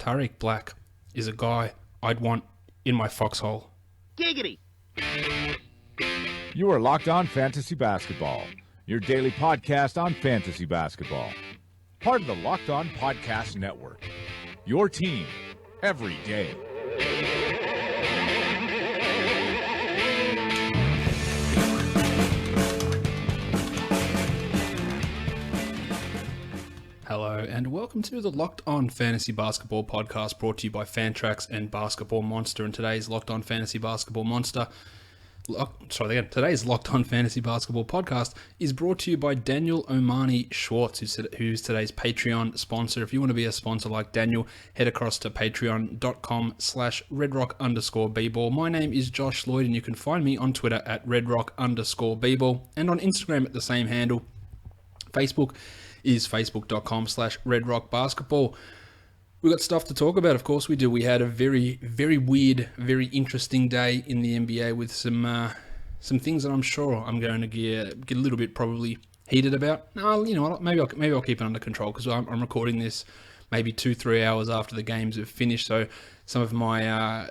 Tariq Black is a guy I'd want in my foxhole. Giggity! You are Locked On Fantasy Basketball, your daily podcast on fantasy basketball. Part of the Locked On Podcast Network, your team every day. Hello and welcome to the Locked On Fantasy Basketball podcast brought to you by Fantrax and Basketball Monster. And today's Locked On Fantasy Basketball Monster, today's Locked On Fantasy Basketball podcast is brought to you by Daniel Omani Schwartz, who's today's Patreon sponsor. If you want to be a sponsor like Daniel, head across to patreon.com/redrock_bball. My name is Josh Lloyd and you can find me on Twitter at redrock_bball and on Instagram at the same handle. Facebook is facebook.com/redrockbasketball. We've got stuff to talk about, of course we do. We had a very, very weird, very interesting day in the NBA with some things that I'm sure I'm going to get a little bit probably heated about. No, you know what, maybe I'll keep it under control because I'm recording this maybe 2-3 hours after the games have finished, so some of my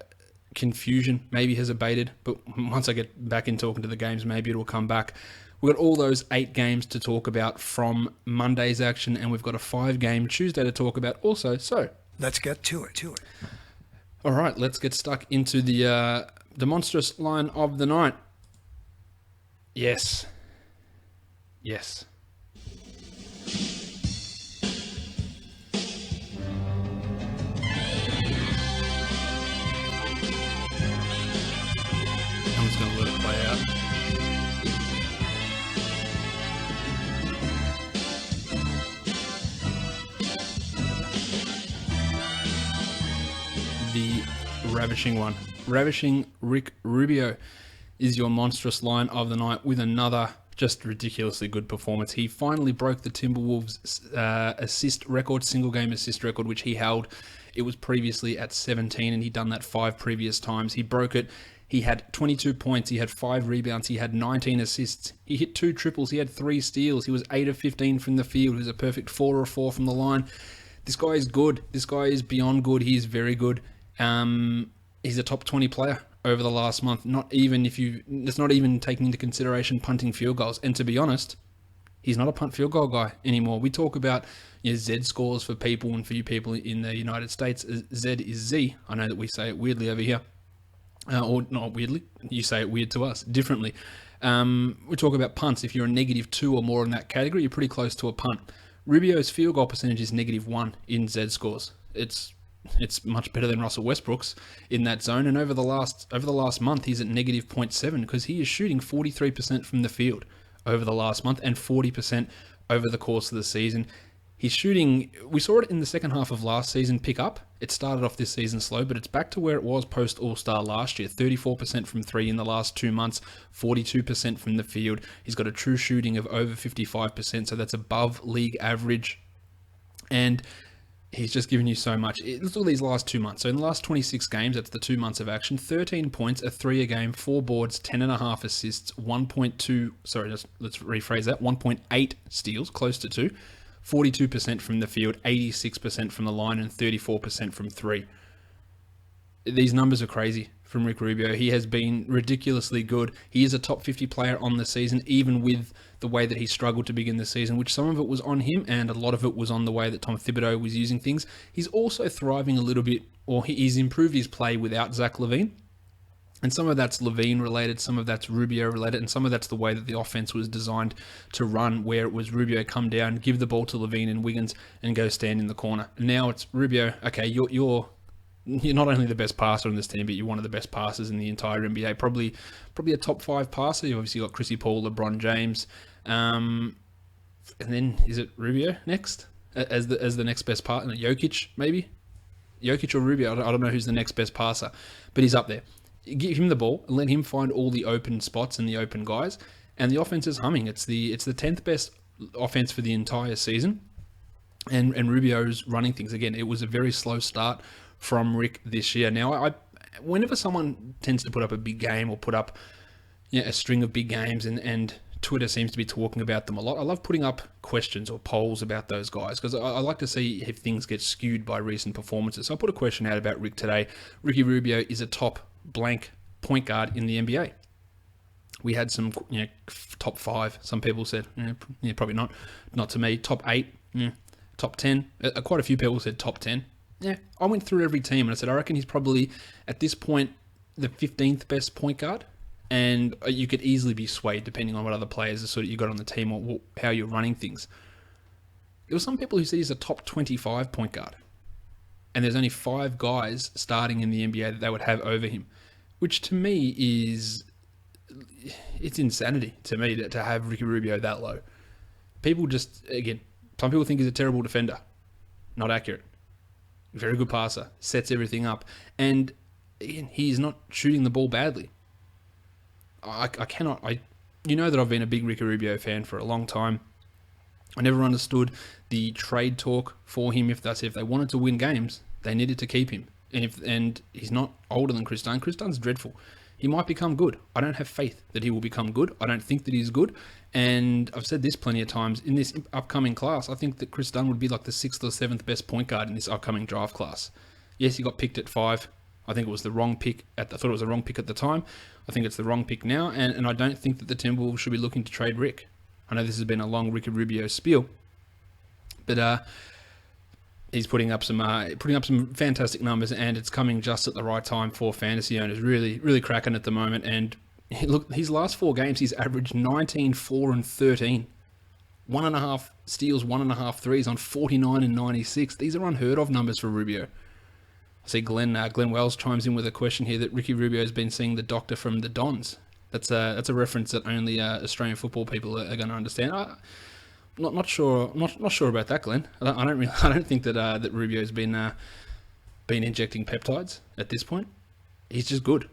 confusion maybe has abated, but once I get back in talking to the games, maybe it'll come back. We've got all those 8 games to talk about from Monday's action, and we've got a 5-game Tuesday to talk about also. So let's get to it. All right, let's get stuck into the monstrous line of the night. Yes. I'm just going to let it play out. The ravishing one. Ravishing Rick Rubio is your monstrous line of the night with another just ridiculously good performance. He finally broke the Timberwolves assist record, single game assist record, which he held. It was previously at 17 and he'd done that 5 previous times. He broke it. He had 22 points. He had 5 rebounds. He had 19 assists. He hit 2 triples. He had 3 steals. He was 8 of 15 from the field. He was a perfect 4 of 4 from the line. This guy is good. This guy is beyond good. He is very good. He's a top 20 player over the last month. It's not even taking into consideration punting field goals. And to be honest, he's not a punt field goal guy anymore. We talk about Z scores for people, and for you people in the United States, Z is Z. I know that we say it weirdly over here, or not weirdly. You say it weird to us differently. We talk about punts. If you're a -2 or more in that category, you're pretty close to a punt. Rubio's field goal percentage is -1 in Z scores. It's much better than Russell Westbrook's in that zone. And over the last month, he's at -0.7 because he is shooting 43% from the field over the last month and 40% over the course of the season. He's shooting, we saw it in the second half of last season pick up. It started off this season slow, but it's back to where it was post All-Star last year. 34% from 3 in the last 2 months, 42% from the field. He's got a true shooting of over 55%, so that's above league average. And he's just given you so much. Let's look at these last 2 months. So in the last 26 games, that's the 2 months of action, 13 points, a 3 a game, 4 boards, 10.5 assists, 1.8 steals, close to 2, 42% from the field, 86% from the line, and 34% from 3. These numbers are crazy from Rick Rubio. He has been ridiculously good. He is a top 50 player on the season, even with the way that he struggled to begin the season, which some of it was on him and a lot of it was on the way that Tom Thibodeau was using things. He's also thriving a little bit, or he's improved his play without Zach LaVine. And some of that's LaVine related, some of that's Rubio related, and some of that's the way that the offense was designed to run, where it was Rubio come down, give the ball to LaVine and Wiggins, and go stand in the corner. And now it's Rubio, okay, you're not only the best passer on this team, but you're one of the best passers in the entire NBA. Probably a top 5 passer. You've obviously got Chrissy Paul, LeBron James, and then is it Rubio next as the next best passer? Jokic maybe, Jokic or Rubio. I don't know who's the next best passer, but he's up there. Give him the ball and let him find all the open spots and the open guys, and the offense is humming. It's the 10th best offense for the entire season, and Rubio's running things again. It was a very slow start from Rick this year. Now, whenever someone tends to put up a big game or put up a string of big games and Twitter seems to be talking about them a lot. I love putting up questions or polls about those guys because I like to see if things get skewed by recent performances. So I put a question out about Rick today. Ricky Rubio is a top blank point guard in the NBA. We had some top 5. Some people said, probably not. Not to me. Top 8, top 10. Quite a few people said top 10. Yeah, I went through every team and I said, I reckon he's probably, at this point, the 15th best point guard. And you could easily be swayed depending on what other players are sort of you got on the team or how you're running things. There were some people who said he's a top 25 point guard. And there's only 5 guys starting in the NBA that they would have over him. Which to me is... It's insanity to me to have Ricky Rubio that low. People just... Again, some people think he's a terrible defender. Not accurate. Very good passer. Sets everything up. And again, he's not shooting the ball badly. I cannot... You know that I've been a big Ricky Rubio fan for a long time. I never understood the trade talk for him. If they wanted to win games, they needed to keep him. And he's not older than Chris Dunn. Chris Dunn's dreadful. He might become good. I don't have faith that he will become good. I don't think that he's good. And I've said this plenty of times. In this upcoming class, I think that Chris Dunn would be like the 6th or 7th best point guard in this upcoming draft class. Yes, he got picked at 5. I think it was the wrong pick. I thought it was the wrong pick at the time. I think it's the wrong pick now. And I don't think that the Timberwolves should be looking to trade Rick. I know this has been a long Ricky Rubio spiel. But he's putting up some fantastic numbers, and it's coming just at the right time for fantasy owners. Really, really cracking at the moment. And look, his last 4 games, he's averaged 19, 4, and 13. 1.5 steals, 1.5 threes on 49 and 96. These are unheard of numbers for Rubio. I see Glenn Wells chimes in with a question here that Ricky Rubio has been seeing the doctor from the Dons. That's a reference that only Australian football people are going to understand. Not sure about that, Glenn. I don't think that Rubio's been injecting peptides at this point. He's just good,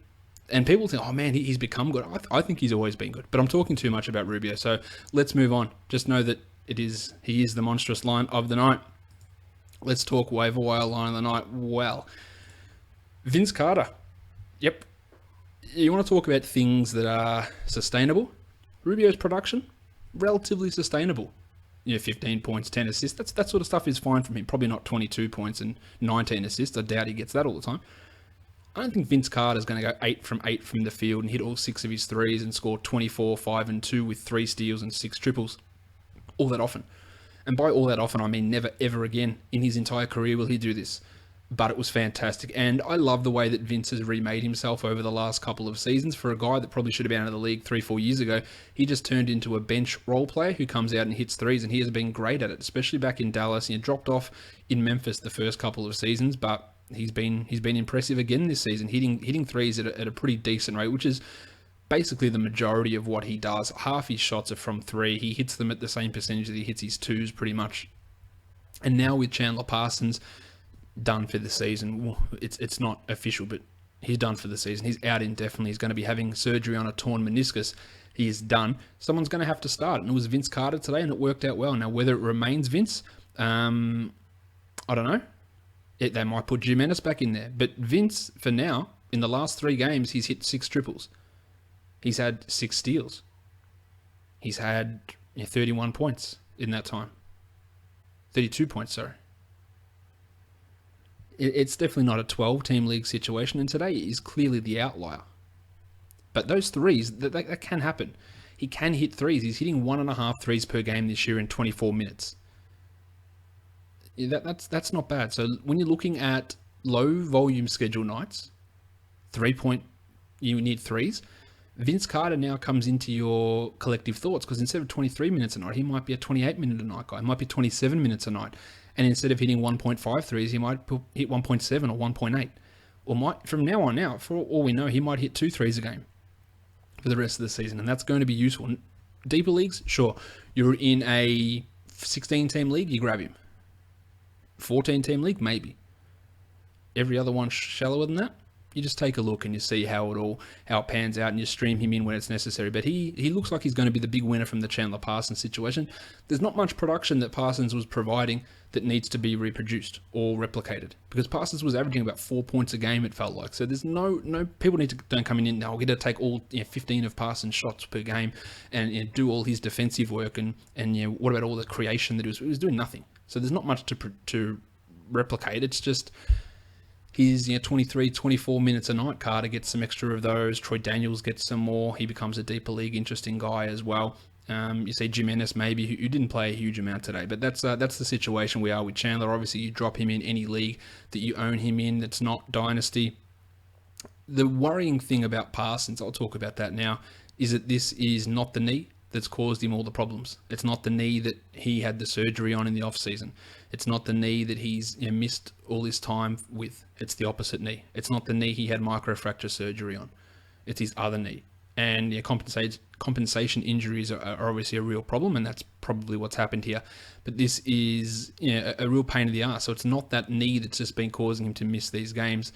and people think, oh man, he's become good. I think he's always been good, but I'm talking too much about Rubio. So let's move on. Just know that he is the monstrous line of the night. Let's talk waiver wire line of the night. Well, Vince Carter. Yep. You want to talk about things that are sustainable? Rubio's production, relatively sustainable. 15 points, 10 assists. That sort of stuff is fine from him. Probably not 22 points and 19 assists. I doubt he gets that all the time. I don't think Vince Carter's going to go 8 from 8 from the field and hit all 6 of his threes and score 24, 5, and 2 with 3 steals and 6 triples all that often. And by all that often, I mean never, ever again in his entire career will he do this. But it was fantastic. And I love the way that Vince has remade himself over the last couple of seasons. For a guy that probably should have been out of the league 3-4 years ago, he just turned into a bench role player who comes out and hits threes, and he has been great at it, especially back in Dallas. He dropped off in Memphis the first couple of seasons, but he's been impressive again this season, hitting threes at a pretty decent rate, which is basically the majority of what he does. Half his shots are from 3. He hits them at the same percentage that he hits his 2s pretty much. And now with Chandler Parsons done for the season. It's not official, but he's done for the season. He's out indefinitely. He's going to be having surgery on a torn meniscus. He is done. Someone's going to have to start. And it was Vince Carter today, and it worked out well. Now, whether it remains Vince, I don't know. They might put Jimenez back in there. But Vince, for now, in the last 3 games, he's hit 6 triples. He's had 6 steals. He's had 31 points in that time. 32 points, sorry. It's definitely not a 12-team league situation, and today is clearly the outlier. But those threes, that can happen. He can hit threes. He's hitting 1.5 threes per game this year in 24 minutes. That's not bad. So when you're looking at low-volume schedule nights, you need threes. Vince Carter now comes into your collective thoughts because instead of 23 minutes a night, he might be a 28-minute a night guy. He might be 27 minutes a night. And instead of hitting 1.5 threes, he might hit 1.7 or 1.8. Or from now on, for all we know, he might hit 2 threes a game for the rest of the season. And that's going to be useful. Deeper leagues, sure. You're in a 16-team league, you grab him. 14-team league, maybe. Every other one shallower than that, you just take a look and you see how it pans out, and you stream him in when it's necessary. But he looks like he's going to be the big winner from the Chandler Parsons situation. There's not much production that Parsons was providing that needs to be reproduced or replicated, because Parsons was averaging about 4 points a game, it felt like. So there's no people don't come in now. We're going to take all 15 of Parsons' shots per game and do all his defensive work and what about all the creation that he was doing? Nothing. So there's not much to replicate. It's just his 23, 24 minutes a night. Carter gets some extra of those. Troy Daniels gets some more. He becomes a deeper league interesting guy as well. You see Jim Ennis maybe, who didn't play a huge amount today, but that's the situation we are with Chandler. Obviously, you drop him in any league that you own him in that's not Dynasty. The worrying thing about Parsons, I'll talk about that now, is that this is not the knee that's caused him all the problems. It's not the knee that he had the surgery on in the off-season. It's not the knee that he's missed all his time with. It's the opposite knee. It's not the knee he had microfracture surgery on. It's his other knee. And compensation injuries are obviously a real problem, and that's probably what's happened here. But this is a real pain in the ass. So it's not that knee that's just been causing him to miss these games,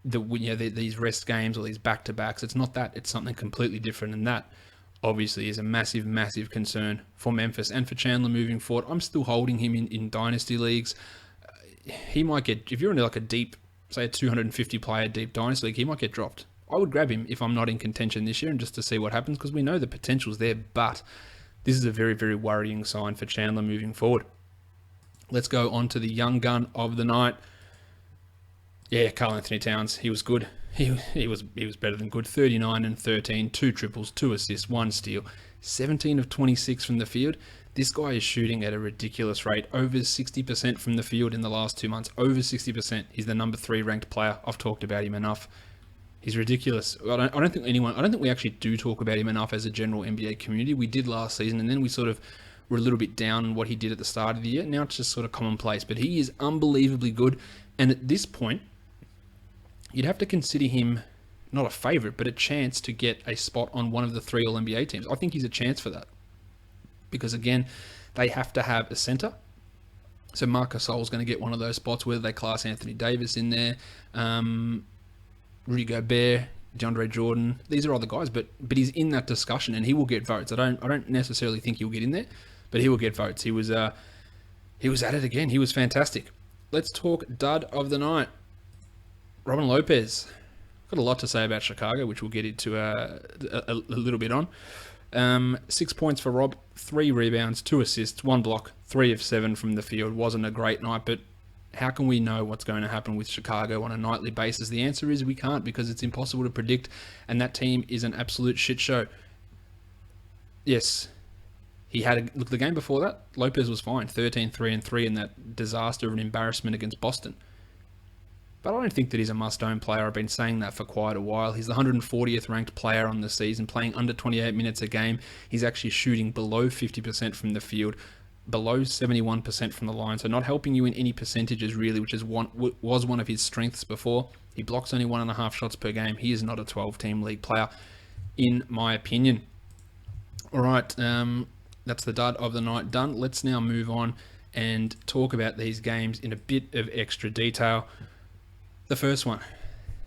these rest games or these back-to-backs. It's not that. It's something completely different, and that obviously is a massive, massive concern for Memphis and for Chandler moving forward. I'm still holding him in Dynasty leagues. He might get, if you're in like a deep, say a 250-player deep Dynasty league, he might get dropped. I would grab him if I'm not in contention this year and just to see what happens, because we know the potential's there, but this is a very, very worrying sign for Chandler moving forward. Let's go on to the young gun of the night. Yeah, Karl Anthony Towns. He was good. He was better than good. 39 and 13, 2 triples, 2 assists, 1 steal, 17 of 26 from the field. This guy is shooting at a ridiculous rate, over 60% from the field in the last 2 months. Over 60%. He's the number 3 ranked player. I've talked about him enough. He's ridiculous. I don't think we actually do talk about him enough as a general NBA community. We did last season, and then we sort of were a little bit down on what he did at the start of the year. Now it's just sort of commonplace, but he is unbelievably good. And at this point, you'd have to consider him not a favorite, but a chance to get a spot on one of the 3 All-NBA teams. I think he's a chance for that, because again, they have to have a center. So Marc Gasol's going to get one of those spots, whether they class Anthony Davis in there, Rudy Gobert, DeAndre Jordan. These are other guys, but he's in that discussion and he will get votes. I don't necessarily think he'll get in there, but he will get votes. He was at it again. He was fantastic. Let's talk dud of the night. Robin Lopez. Got a lot to say about Chicago, which we'll get into a little bit on. 6 points for Rob, 3 rebounds, 2 assists, 1 block, 3 of 7 from the field. Wasn't a great night, but how can we know what's going to happen with Chicago on a nightly basis? The answer is we can't, because it's impossible to predict, and that team is an absolute shit show. Yes, the game before that, Lopez was fine, 13-3-3 in that disaster of an embarrassment against Boston. But I don't think that he's a must-own player. I've been saying that for quite a while. He's the 140th ranked player on the season, playing under 28 minutes a game. He's actually shooting below 50% from the field, below 71% from the line, so not helping you in any percentages really, which was one of his strengths before. He blocks only 1.5 shots per game. He is not a 12-team league player, in my opinion. All right, that's the dud of the night done. Let's now move on and talk about these games in a bit of extra detail. The first one,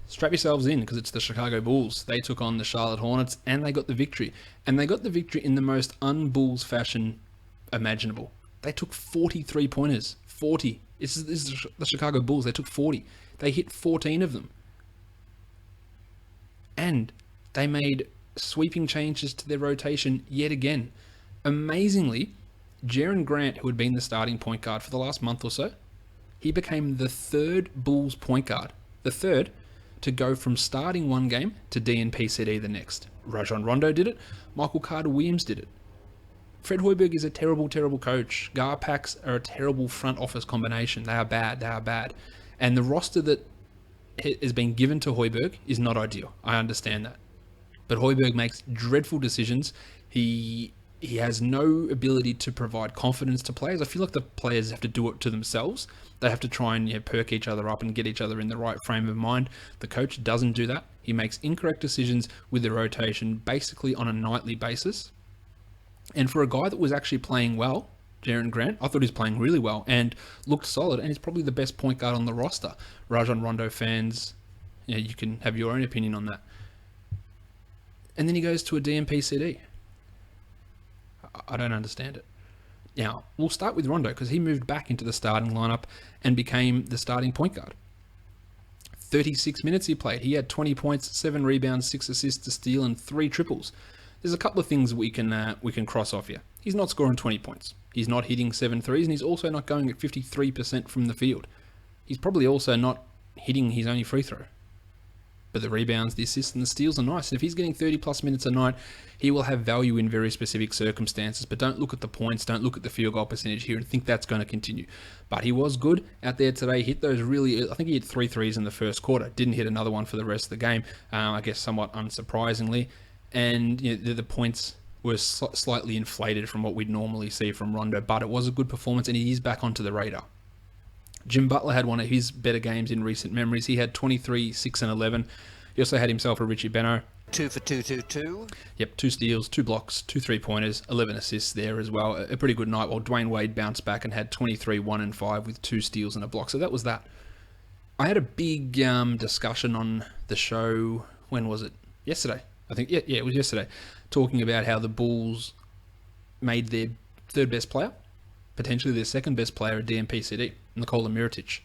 strap yourselves in, because it's the Chicago Bulls. They took on the Charlotte Hornets and they got the victory. And they got the victory in the most un-Bulls fashion imaginable. They took 43 pointers. 40. This is the Chicago Bulls. They took 40. They hit 14 of them. And they made sweeping changes to their rotation yet again. Amazingly, Jaren Grant, who had been the starting point guard for the last month or so, he became the 3rd Bulls point guard. The 3rd to go from starting one game to DNP-CD the next. Rajon Rondo did it. Michael Carter-Williams did it. Fred Hoiberg is a terrible, terrible coach. Garpax are a terrible front office combination. They are bad. They are bad. And the roster that has been given to Hoiberg is not ideal. I understand that. But Hoiberg makes dreadful decisions. He has no ability to provide confidence to players. I feel like the players have to do it to themselves. They have to try and perk each other up and get each other in the right frame of mind. The coach doesn't do that. He makes incorrect decisions with the rotation basically on a nightly basis. And for a guy that was actually playing well, Jaren Grant, I thought he was playing really well and looked solid, and he's probably the best point guard on the roster. Rajon Rondo fans, You can have your own opinion on that. And then he goes to a DMP CD. I don't understand it. Now, we'll start with Rondo because he moved back into the starting lineup and became the starting point guard. 36 minutes he played. He had 20 points, 7 rebounds, 6 assists, a steal, and 3 triples. There's a couple of things we can cross off here. He's not scoring 20 points. He's not hitting 7 threes, and he's also not going at 53% from the field. He's probably also not hitting his only free throw. But the rebounds, the assists, and the steals are nice. And if he's getting 30 plus minutes a night, he will have value in very specific circumstances. But don't look at the points, don't look at the field goal percentage here and think that's going to continue. But he was good out there today. Hit those really, I think he hit 3 threes in the first quarter. Didn't hit another one for the rest of the game, I guess somewhat unsurprisingly. And the points were slightly inflated from what we'd normally see from Rondo. But it was a good performance, and he is back onto the radar. Jim Butler had one of his better games in recent memories. He had 23, 6, and 11. He also had himself a Richie Beno. 2 for 2. Yep, 2 steals, 2 blocks, 2 3-pointers, 11 assists there as well. A pretty good night, while Dwayne Wade bounced back and had 23, 1, and 5 with 2 steals and a block. So that was that. I had a big discussion on the show, when was it? Yesterday. I think, yeah, it was yesterday. Talking about how the Bulls made their third best player, potentially their second best player, a DMP CD. Nikola Mirotic.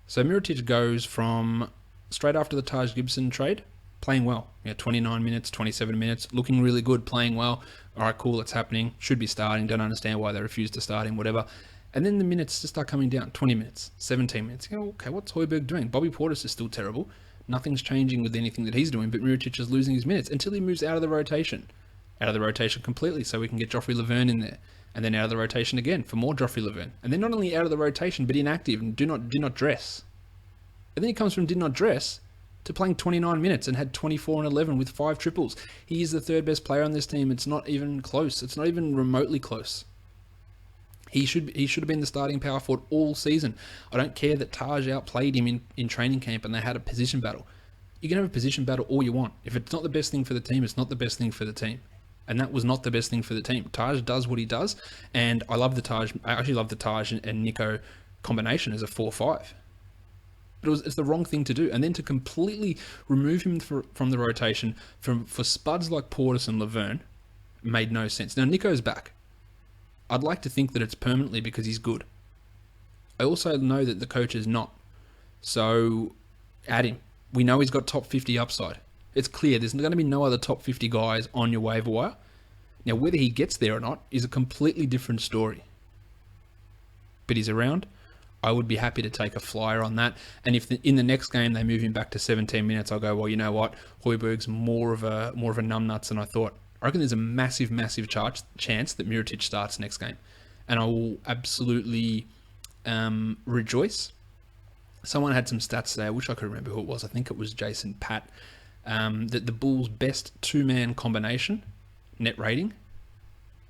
So Mirotic goes from straight after the Taj Gibson trade, playing well. 29 minutes, 27 minutes, looking really good, playing well. All right, cool, it's happening. Should be starting. Don't understand why they refused to start him, whatever. And then the minutes just start coming down. 20 minutes, 17 minutes. Okay, what's Hoiberg doing? Bobby Portis is still terrible. Nothing's changing with anything that he's doing, but Mirotic is losing his minutes until he moves out of the rotation. Out of the rotation completely, so we can get Joffrey Laverne in there. And then out of the rotation again for more Joffrey Laverne. And then not only out of the rotation, but inactive and did not dress. And then he comes from did not dress to playing 29 minutes and had 24 and 11 with 5 triples. He is the third best player on this team. It's not even close. It's not even remotely close. He should have been the starting power forward all season. I don't care that Taj outplayed him in training camp and they had a position battle. You can have a position battle all you want. If it's not the best thing for the team, it's not the best thing for the team. And that was not the best thing for the team. Taj does what he does, and I love the Taj. I actually love the Taj and Nico combination as a 4-5. But it's the wrong thing to do. And then to completely remove him from the rotation for spuds like Portis and Laverne made no sense. Now Nico's back. I'd like to think that it's permanently because he's good. I also know that the coach is not. So add him. We know he's got top 50 upside. It's clear there's going to be no other top 50 guys on your waiver wire. Now, whether he gets there or not is a completely different story. But he's around. I would be happy to take a flyer on that. And if in the next game they move him back to 17 minutes, I'll go, well, you know what? Hoiberg's more of a numbnuts than I thought. I reckon there's a massive, massive chance that Mirotic starts next game. And I will absolutely rejoice. Someone had some stats today. I wish I could remember who it was. I think it was Jason Pat. That the Bulls' best 2-man combination, net rating,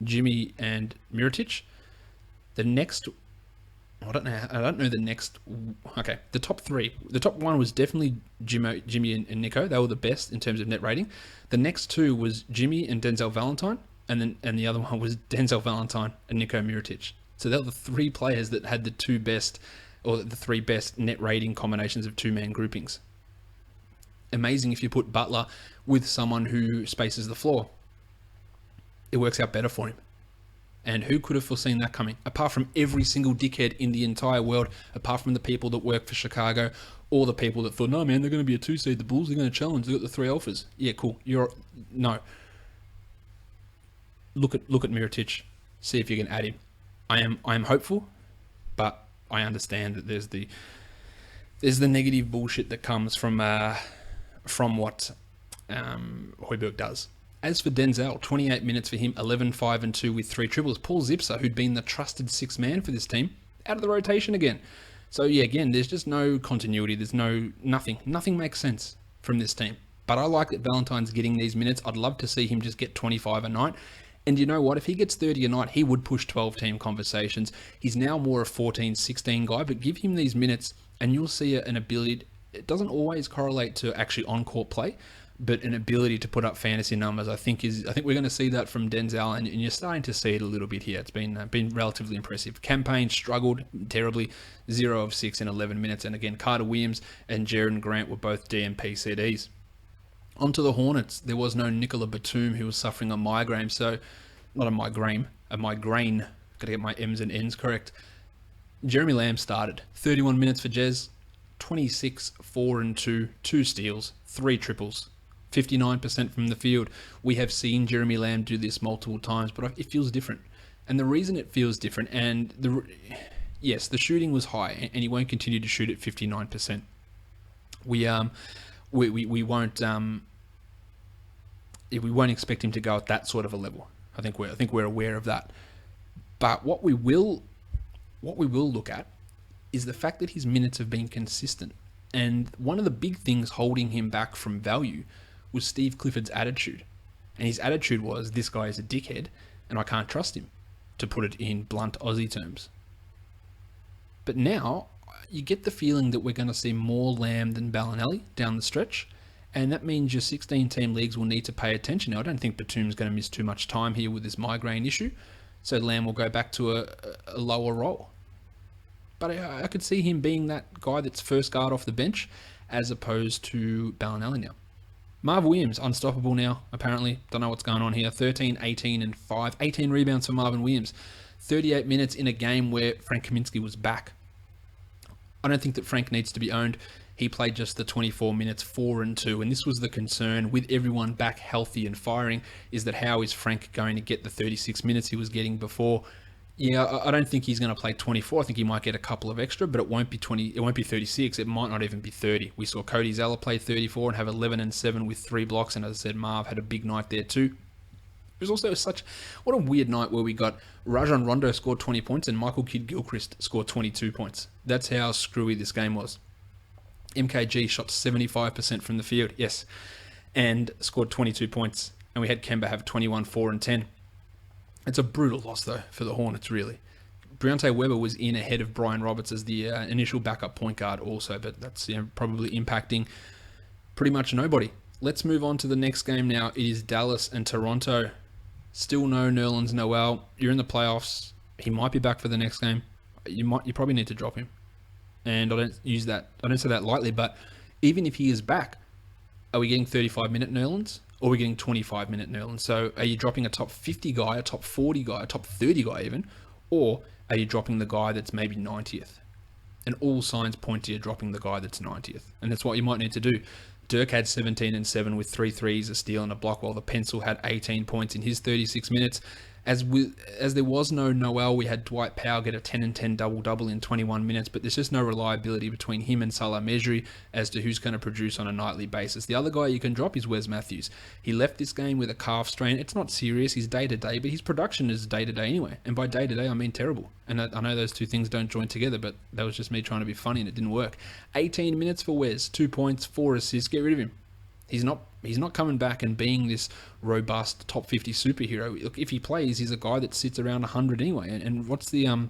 Jimmy and Mirotic. The next, I don't know the next. Okay, the top 3. The top 1 was definitely Jimmy and Nico. They were the best in terms of net rating. The next 2 was Jimmy and Denzel Valentine, and the other one was Denzel Valentine and Nico Mirotic. So they were the 3 players that had the 2 best, or the 3 best net rating combinations of 2-man groupings. Amazing if you put Butler with someone who spaces the floor. It works out better for him. And who could have foreseen that coming? Apart from every single dickhead in the entire world, apart from the people that work for Chicago, or the people that thought, no man, they're going to be a 2 seed, the Bulls, they're going to challenge, they've got the 3 alphas. Yeah, cool. No. Look at Mirotic. See if you can add him. I am hopeful, but I understand that there's the negative bullshit that comes from what Hoiberg does. As for Denzel, 28 minutes for him, 11, 5, and 2 with 3 triples. Paul Zipser, who'd been the trusted 6th man for this team, out of the rotation again. So yeah, again, there's just no continuity. There's nothing. Nothing makes sense from this team. But I like that Valentine's getting these minutes. I'd love to see him just get 25 a night. And you know what? If he gets 30 a night, he would push 12-team conversations. He's now more a 14, 16 guy, but give him these minutes and you'll see an ability. It doesn't always correlate to actually on-court play, but an ability to put up fantasy numbers, I think we're going to see that from Denzel, and you're starting to see it a little bit here. It's been relatively impressive. Campaign struggled terribly, 0 of 6 in 11 minutes, and again, Carter Williams and Jaron Grant were both DMP CDs. Onto the Hornets, there was no Nikola Batum, who was suffering a migraine, so not a migraine. Got to get my M's and N's correct. Jeremy Lamb started 31 minutes for Jez, 26, 4 and 2, 2 steals, 3 triples. 59% from the field. We have seen Jeremy Lamb do this multiple times, but it feels different. And the reason it feels different, yes, the shooting was high, and he won't continue to shoot at 59%. We won't expect him to go at that sort of a level. I think we're aware of that. But what we will look at is the fact that his minutes have been consistent. And one of the big things holding him back from value was Steve Clifford's attitude. And his attitude was, this guy is a dickhead and I can't trust him, to put it in blunt Aussie terms. But now you get the feeling that we're going to see more Lamb than Ballinelli down the stretch. And that means your 16-team leagues will need to pay attention. Now, I don't think Batum's going to miss too much time here with this migraine issue. So Lamb will go back to a lower role. But I could see him being that guy that's first guard off the bench as opposed to Ballinelli now. Marv Williams, unstoppable now, apparently. Don't know what's going on here. 13, 18, and 5. 18 rebounds for Marvin Williams. 38 minutes in a game where Frank Kaminsky was back. I don't think that Frank needs to be owned. He played just the 24 minutes, 4 and 2. And this was the concern with everyone back healthy and firing, is that how is Frank going to get the 36 minutes he was getting before? Yeah, I don't think he's going to play 24. I think he might get a couple of extra, but it won't be 20. It won't be 36. It might not even be 30. We saw Cody Zeller play 34 and have 11 and 7 with 3 blocks. And as I said, Marv had a big night there too. It was also what a weird night where we got Rajon Rondo scored 20 points and Michael Kidd-Gilchrist scored 22 points. That's how screwy this game was. MKG shot 75% from the field, yes, and scored 22 points. And we had Kemba have 21, 4 and 10. It's a brutal loss, though, for the Hornets, really. Briante Weber was in ahead of Brian Roberts as the initial backup point guard also, but that's probably impacting pretty much nobody. Let's move on to the next game now. It is Dallas and Toronto. Still no Nerlens Noel. You're in the playoffs. He might be back for the next game. You probably need to drop him. And I don't say that lightly, but even if he is back, are we getting 35-minute Nerlens? Or are we getting 25-minute Nerlens? So are you dropping a top 50 guy, a top 40 guy, a top 30 guy even? Or are you dropping the guy that's maybe 90th? And all signs point to you dropping the guy that's 90th. And that's what you might need to do. Dirk had 17 and 7 with 3 threes, a steal and a block, while the pencil had 18 points in his 36 minutes. As there was no Noel, we had Dwight Powell get a 10 and 10 double-double in 21 minutes, but there's just no reliability between him and Salah Mejri as to who's going to produce on a nightly basis. The other guy you can drop is Wes Matthews. He left this game with a calf strain. It's not serious, he's day-to-day, but his production is day-to-day anyway. And by day-to-day, I mean terrible. And I know those two things don't join together, but that was just me trying to be funny and it didn't work. 18 minutes for Wes, 2 points, 4 assists, get rid of him. He's not coming back and being this robust top 50 superhero. Look, if he plays, he's a guy that sits around 100 anyway. And what's the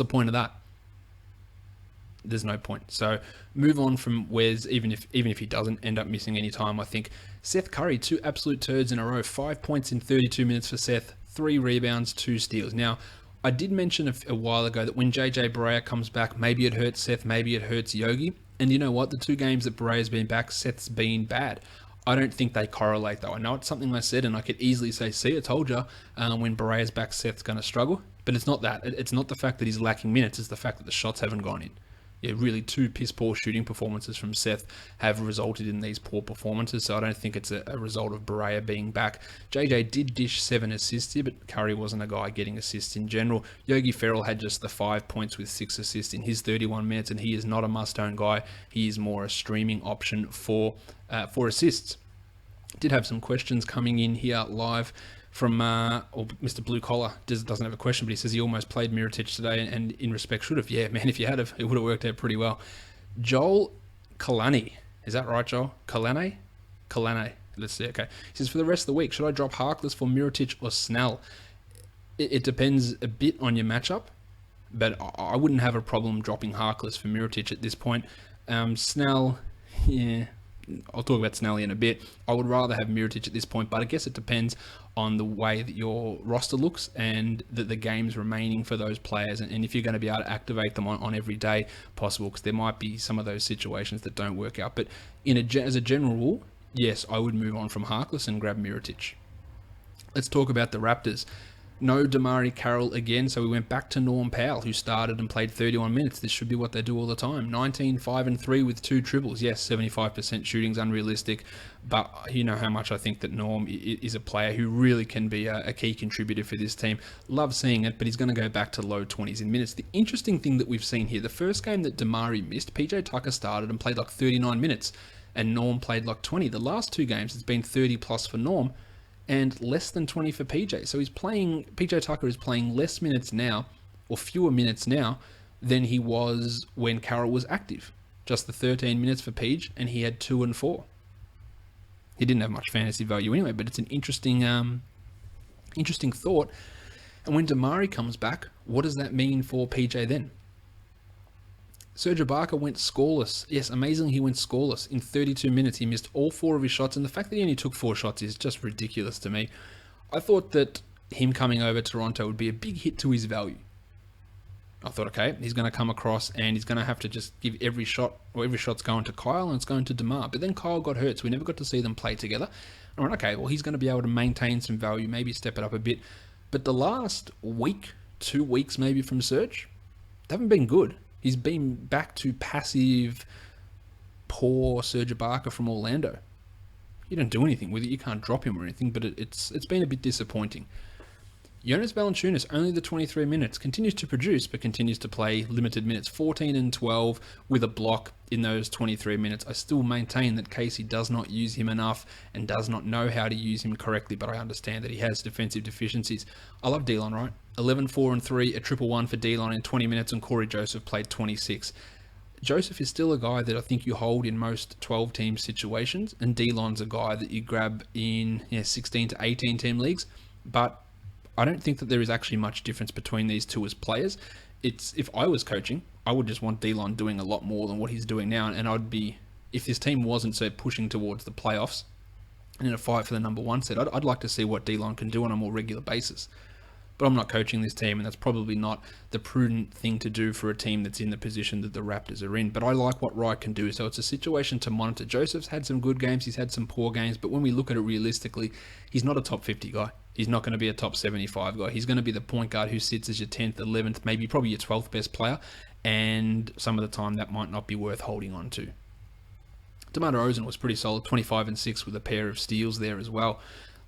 point of that? There's no point. So move on from Wes, even if he doesn't end up missing any time. I think Seth Curry, 2 absolute turds in a row, 5 points in 32 minutes for Seth, 3 rebounds, 2 steals. Now, I did mention a while ago that when JJ Barea comes back, maybe it hurts Seth, maybe it hurts Yogi. And you know what? The 2 games that Barea's been back, Seth's been bad. I don't think they correlate, though. I know it's something I said, and I could easily say, see, I told you, when Barea's back, Seth's going to struggle. But it's not that. It's not the fact that he's lacking minutes. It's the fact that the shots haven't gone in. Yeah, really 2 piss-poor shooting performances from Seth have resulted in these poor performances, so I don't think it's a result of Barea being back. JJ did dish 7 assists here, but Curry wasn't a guy getting assists in general. Yogi Ferrell had just the 5 points with 6 assists in his 31 minutes, and he is not a must-own guy. He is more a streaming option for assists. Did have some questions coming in here live from Mr. Blue Collar. Doesn't have a question, but he says he almost played Mirotic today, and in respect should have. Yeah, man, if you had, it would have worked out pretty well. Joel Kalani. Is that right, Joel? Kalane? Let's see, okay. He says, for the rest of the week, should I drop Harkless for Mirotic or Snell? It depends a bit on your matchup, but I wouldn't have a problem dropping Harkless for Mirotic at this point. Snell, yeah, I'll talk about Snelly in a bit. I would rather have Mirotic at this point, but I guess it depends on the way that your roster looks and the games remaining for those players, and if you're going to be able to activate them on every day possible, because there might be some of those situations that don't work out. But as a general rule, yes, I would move on from Harkless and grab Mirotic. Let's talk about the Raptors. No Damari Carroll again, so we went back to Norm Powell, who started and played 31 minutes. This should be what they do all the time. 19, 5 and 3 with 2 triples. Yes, 75% shooting's unrealistic, but you know how much I think that Norm is a player who really can be a key contributor for this team. Love seeing it, but he's going to go back to low 20s in minutes. The interesting thing that we've seen here, the first game that Damari missed, PJ Tucker started and played like 39 minutes, and Norm played like 20. The last 2 games, it's been 30 plus for Norm, and less than 20 for PJ. So PJ Tucker is playing less minutes now, or fewer minutes now, than he was when Carroll was active. Just the 13 minutes for PJ, and he had 2 and 4. He didn't have much fantasy value anyway, but it's an interesting thought. And when Damari comes back, what does that mean for PJ then? Serge Ibaka went scoreless. Yes, amazingly, he went scoreless. In 32 minutes, he missed all 4 of his shots, and the fact that he only took 4 shots is just ridiculous to me. I thought that him coming over to Toronto would be a big hit to his value. I thought, okay, he's going to come across and he's going to have to just give every shot, or every shot's going to Kyle and it's going to DeMar. But then Kyle got hurt, so we never got to see them play together. I went, okay, well, he's going to be able to maintain some value, maybe step it up a bit. But the last week, 2 weeks maybe from Serge, they haven't been good. He's been back to passive, poor Serge Ibaka from Orlando. You don't do anything with it. You can't drop him or anything, but it's been a bit disappointing. Jonas Valanciunas, only the 23 minutes, continues to produce, but continues to play limited minutes. 14 and 12 with a block in those 23 minutes. I still maintain that Casey does not use him enough and does not know how to use him correctly, but I understand that he has defensive deficiencies. I love Delon Wright. 11, 4 and 3, a triple one for Delon in 20 minutes, and Corey Joseph played 26. Joseph is still a guy that I think you hold in most 12-team situations, and Delon's a guy that you grab in 16 to 18-team leagues, but I don't think that there is actually much difference between these two as players. If I was coaching, I would just want Delon doing a lot more than what he's doing now, and I'd be, if this team wasn't so pushing towards the playoffs and in a fight for the number 1 seed, I'd like to see what Delon can do on a more regular basis. But I'm not coaching this team, and that's probably not the prudent thing to do for a team that's in the position that the Raptors are in. But I like what Wright can do, so it's a situation to monitor. Joseph's had some good games, he's had some poor games, but when we look at it realistically, he's not a top 50 guy. He's not going to be a top 75 guy. He's going to be the point guard who sits as your 10th, 11th, maybe probably your 12th best player, and some of the time that might not be worth holding on to. DeMar DeRozan was pretty solid, 25 and 6 with a pair of steals there as well.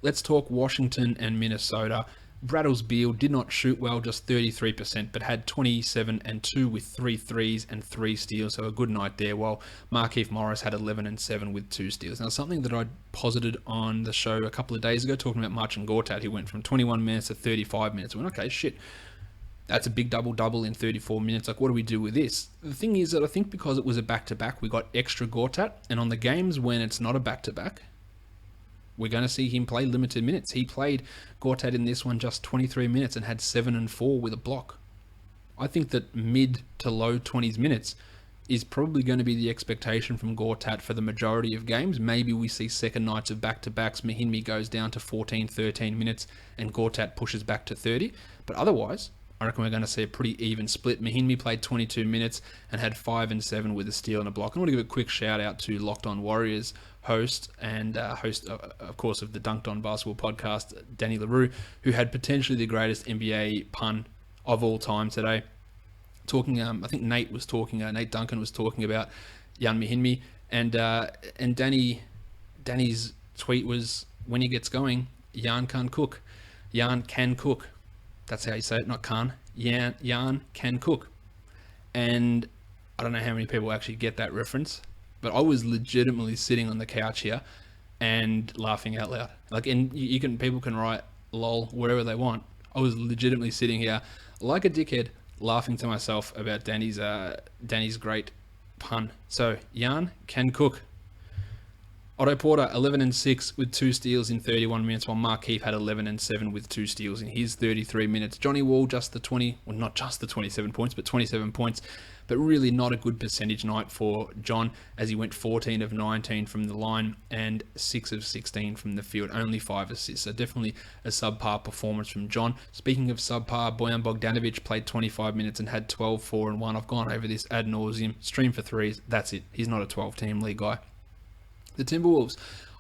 Let's talk Washington and Minnesota. Brattles Beal did not shoot well, just 33%, but had 27 and 2 with 3 threes and 3 steals, so a good night there, while Markieff Morris had 11 and 7 with 2 steals. Now, something that I posited on the show a couple of days ago, talking about Marcin Gortat, who went from 21 minutes to 35 minutes. I went, okay, shit, that's a big double-double in 34 minutes. Like, what do we do with this? The thing is that I think because it was a back-to-back, we got extra Gortat, and on the games when it's not a back-to-back, we're going to see him play limited minutes. He played Gortat in this one just 23 minutes and had 7 and 4 with a block. I think that mid to low 20s minutes is probably going to be the expectation from Gortat for the majority of games. Maybe we see second nights of back-to-backs. Mahinmi goes down to 14, 13 minutes and Gortat pushes back to 30. But otherwise, I reckon we're going to see a pretty even split. Mahinmi played 22 minutes and had 5 and 7 with a steal and a block. I want to give a quick shout out to Locked On Warriors host and host, of course, of the Dunked On Basketball podcast, Danny LaRue, who had potentially the greatest NBA pun of all time today. Talking, I think Nate Duncan was talking about Jan Mahinmi, and Danny's tweet was, when he gets going, Jan can cook. Jan can cook. That's how you say it, not can. Jan can cook. And I don't know how many people actually get that reference, but I was legitimately sitting on the couch here and laughing out loud. Like, and people can write lol wherever they want. I was legitimately sitting here like a dickhead, laughing to myself about Danny's great pun. So Jan can cook. Otto Porter, 11 and 6 with 2 steals in 31 minutes, while Mark Keefe had 11 and 7 with 2 steals in his 33 minutes. Johnny Wall, just the 20, well, not just the 27 points, but 27 points, but really not a good percentage night for John, as he went 14 of 19 from the line and 6 of 16 from the field, only 5 assists. So definitely a subpar performance from John. Speaking of subpar, Bojan Bogdanovic played 25 minutes and had 12, 4 and 1. I've gone over this ad nauseum. Stream for threes, that's it. He's not a 12-team league guy. The Timberwolves,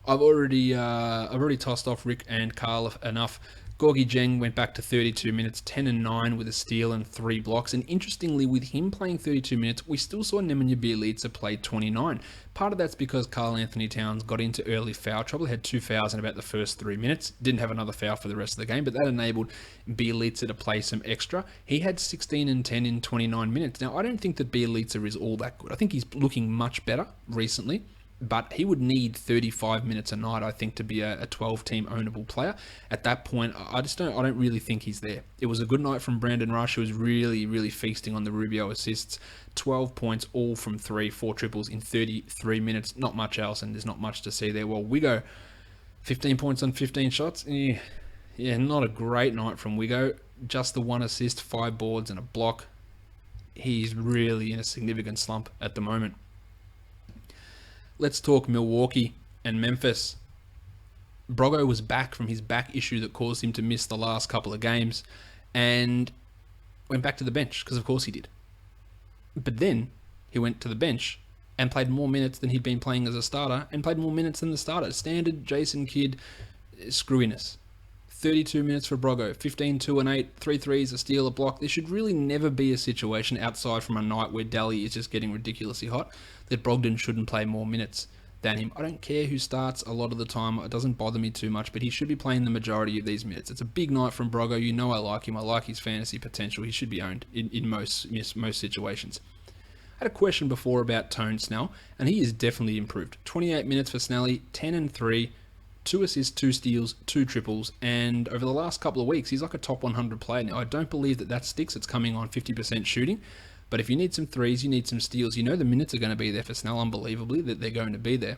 I've already tossed off Rick and Carl enough. Gorgie Jeng went back to 32 minutes, 10 and 9 with a steal and 3 blocks. And interestingly, with him playing 32 minutes, we still saw Nemanja Bjelica play 29. Part of that's because Karl Anthony Towns got into early foul trouble. He had 2 fouls in about the first 3 minutes. Didn't have another foul for the rest of the game, but that enabled Bjelica to play some extra. He had 16 and 10 in 29 minutes. Now, I don't think that Bjelica is all that good. I think he's looking much better recently, but he would need 35 minutes a night, I think, to be a 12-team ownable player. At that point, I don't really think he's there. It was a good night from Brandon Rush, who was really, really feasting on the Rubio assists. 12 points, all from 3, 4 triples in 33 minutes. Not much else, and there's not much to see there. Well, Wigo, 15 points on 15 shots. Yeah, not a great night from Wigo. Just the 1 assist, 5 boards, and a block. He's really in a significant slump at the moment. Let's talk Milwaukee and Memphis. Broggo was back from his back issue that caused him to miss the last couple of games and went back to the bench, because of course he did. But then he went to the bench and played more minutes than he'd been playing as a starter, and played more minutes than the starter. Standard Jason Kidd screwiness. 32 minutes for Broggo, 15, 2 and 8, 3 threes, a steal, a block. There should really never be a situation outside from a night where Daly is just getting ridiculously hot that Brogdon shouldn't play more minutes than him. I don't care who starts a lot of the time. It doesn't bother me too much, but he should be playing the majority of these minutes. It's a big night from Broggo. You know I like him. I like his fantasy potential. He should be owned in most situations. I had a question before about Tone Snell, and he is definitely improved. 28 minutes for Snelly, 10 and 3, 2 assists, 2 steals, 2 triples, and over the last couple of weeks, he's like a top 100 player. Now, I don't believe that sticks. It's coming on 50% shooting, but if you need some threes, you need some steals, you know the minutes are going to be there for Snell, unbelievably, that they're going to be there.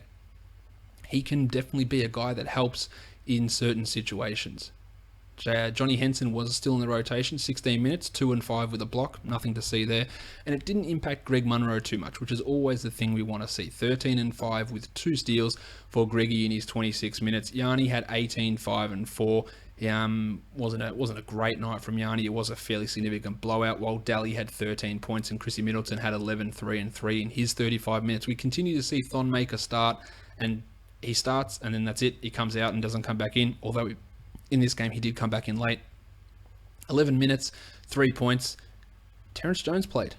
He can definitely be a guy that helps in certain situations. Johnny Henson was still in the rotation, 16 minutes, 2 and 5 with a block, nothing to see there. And it didn't impact Greg Munro too much, which is always the thing we want to see. 13 and 5 with 2 steals for Greggy in his 26 minutes. Yanni had 18, 5 and 4. Wasn't a great night from Yanni. It was a fairly significant blowout, while Daly had 13 points and Chrissy Middleton had 11, 3 and 3 in his 35 minutes. We continue to see Thonmaker start, and he starts and then that's it. He comes out and doesn't come back in, although in this game he did come back in late. 11 minutes, 3 points. Terrence Jones played.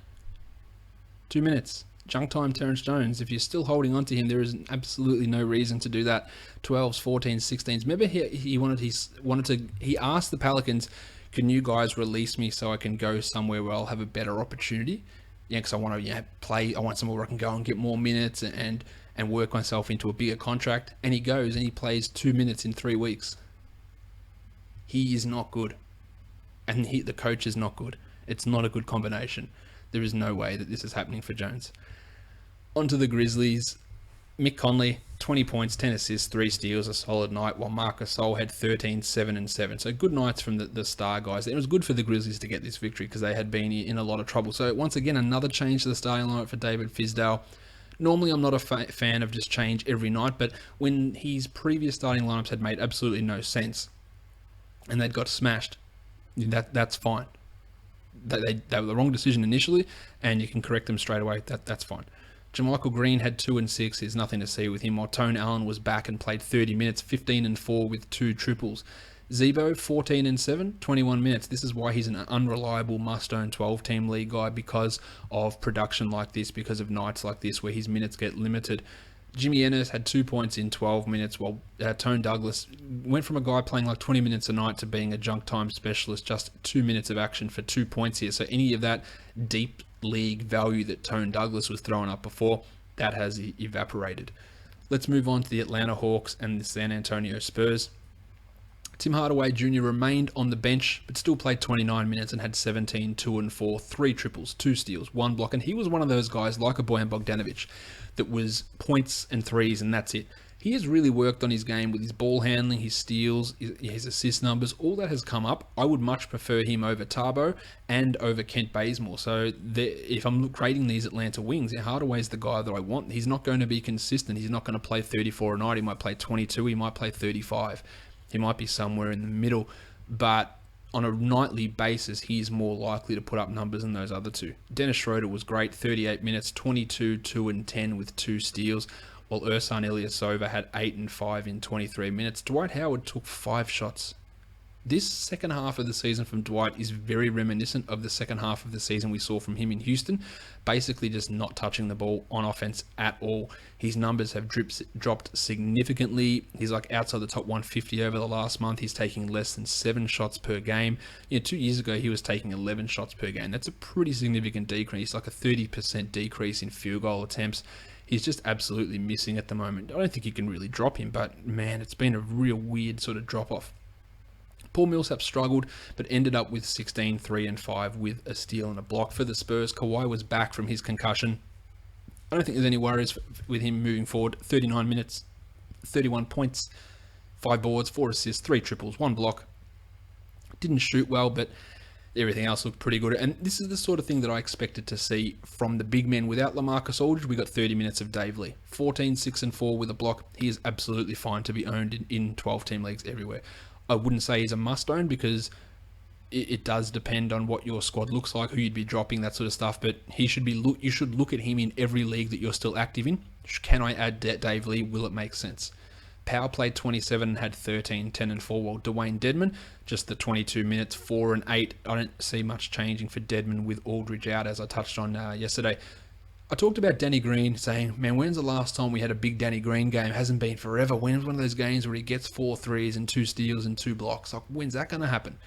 2 minutes. Junk time Terrence Jones. If you're still holding on to him, there is absolutely no reason to do that. 12s, 14s, 16s. Remember he asked the Pelicans, can you guys release me so I can go somewhere where I'll have a better opportunity? Yeah, because I want to play. I want somewhere where I can go and get more minutes and work myself into a bigger contract. And he goes and he plays 2 minutes in 3 weeks. He is not good. And the coach is not good. It's not a good combination. There is no way that this is happening for Jones. On to the Grizzlies. Mick Conley, 20 points, 10 assists, 3 steals, a solid night, while Marcus Gasol had 13, 7 and 7. So good nights from the star guys. It was good for the Grizzlies to get this victory because they had been in a lot of trouble. So once again, another change to the starting lineup for David Fizdale. Normally, I'm not a fan of just change every night, but when his previous starting lineups had made absolutely no sense and they'd got smashed, that's fine. They were the wrong decision initially, and you can correct them straight away. That's fine. JaMychal Green had 2 and 6. There's nothing to see with him. While Tone Allen was back and played 30 minutes, 15 and 4 with 2 triples. Zebo, 14 and 7, 21 minutes. This is why he's an unreliable must-own 12-team league guy, because of production like this, because of nights like this where his minutes get limited. Jimmy Ennis had 2 points in 12 minutes, while Tone Douglas went from a guy playing like 20 minutes a night to being a junk time specialist, just 2 minutes of action for 2 points here. So any of that deep league value that Tone Douglas was throwing up before, that has evaporated. Let's move on to the Atlanta Hawks and the San Antonio Spurs. Tim Hardaway Jr. remained on the bench, but still played 29 minutes and had 17, 2 and 4, 3 triples, 2 steals, 1 block. And he was one of those guys like a Bojan Bogdanovic that was points and threes and that's it. He has really worked on his game with his ball handling, his steals, his assist numbers. All that has come up. I would much prefer him over Tabo and over Kent Bazemore. So if I'm grading these Atlanta wings, Hardaway's the guy that I want. He's not going to be consistent. He's not going to play 34 a night. He might play 22. He might play 35. He might be somewhere in the middle. But on a nightly basis, he's more likely to put up numbers than those other two. Dennis Schroeder was great, 38 minutes, 22, 2 and 10 with 2 steals, while Ersan Ilyasova had 8 and 5 in 23 minutes. Dwight Howard took 5 shots. This second half of the season from Dwight is very reminiscent of the second half of the season we saw from him in Houston, basically just not touching the ball on offense at all. His numbers have dropped significantly. He's like outside the top 150 over the last month. He's taking less than 7 shots per game. 2 years ago, he was taking 11 shots per game. That's a pretty significant decrease, like a 30% decrease in field goal attempts. He's just absolutely missing at the moment. I don't think you can really drop him, but man, it's been a real weird sort of drop-off. Paul Millsap struggled, but ended up with 16, 3 and 5 with a steal and a block for the Spurs. Kawhi was back from his concussion. I don't think there's any worries with him moving forward. 39 minutes, 31 points, 5 boards, 4 assists, 3 triples, 1 block. Didn't shoot well, but everything else looked pretty good. And this is the sort of thing that I expected to see from the big men. Without LaMarcus Aldridge, we got 30 minutes of Dave Lee. 14, 6 and 4 with a block. He is absolutely fine to be owned in 12-team leagues everywhere. I wouldn't say he's a must-own because it does depend on what your squad looks like, who you'd be dropping, that sort of stuff. But you should look at him in every league that you're still active in. Can I add Dave Lee? Will it make sense? Power played 27 and had 13, 10 and 4, while Dwayne Dedmon, just the 22 minutes, 4 and 8. I don't see much changing for Dedmon with Aldridge out, as I touched on yesterday. I talked about Danny Green, saying, man, when's the last time we had a big Danny Green game? Hasn't been forever. When's one of those games where he gets 4 threes and 2 steals and 2 blocks? Like, when's that going to happen?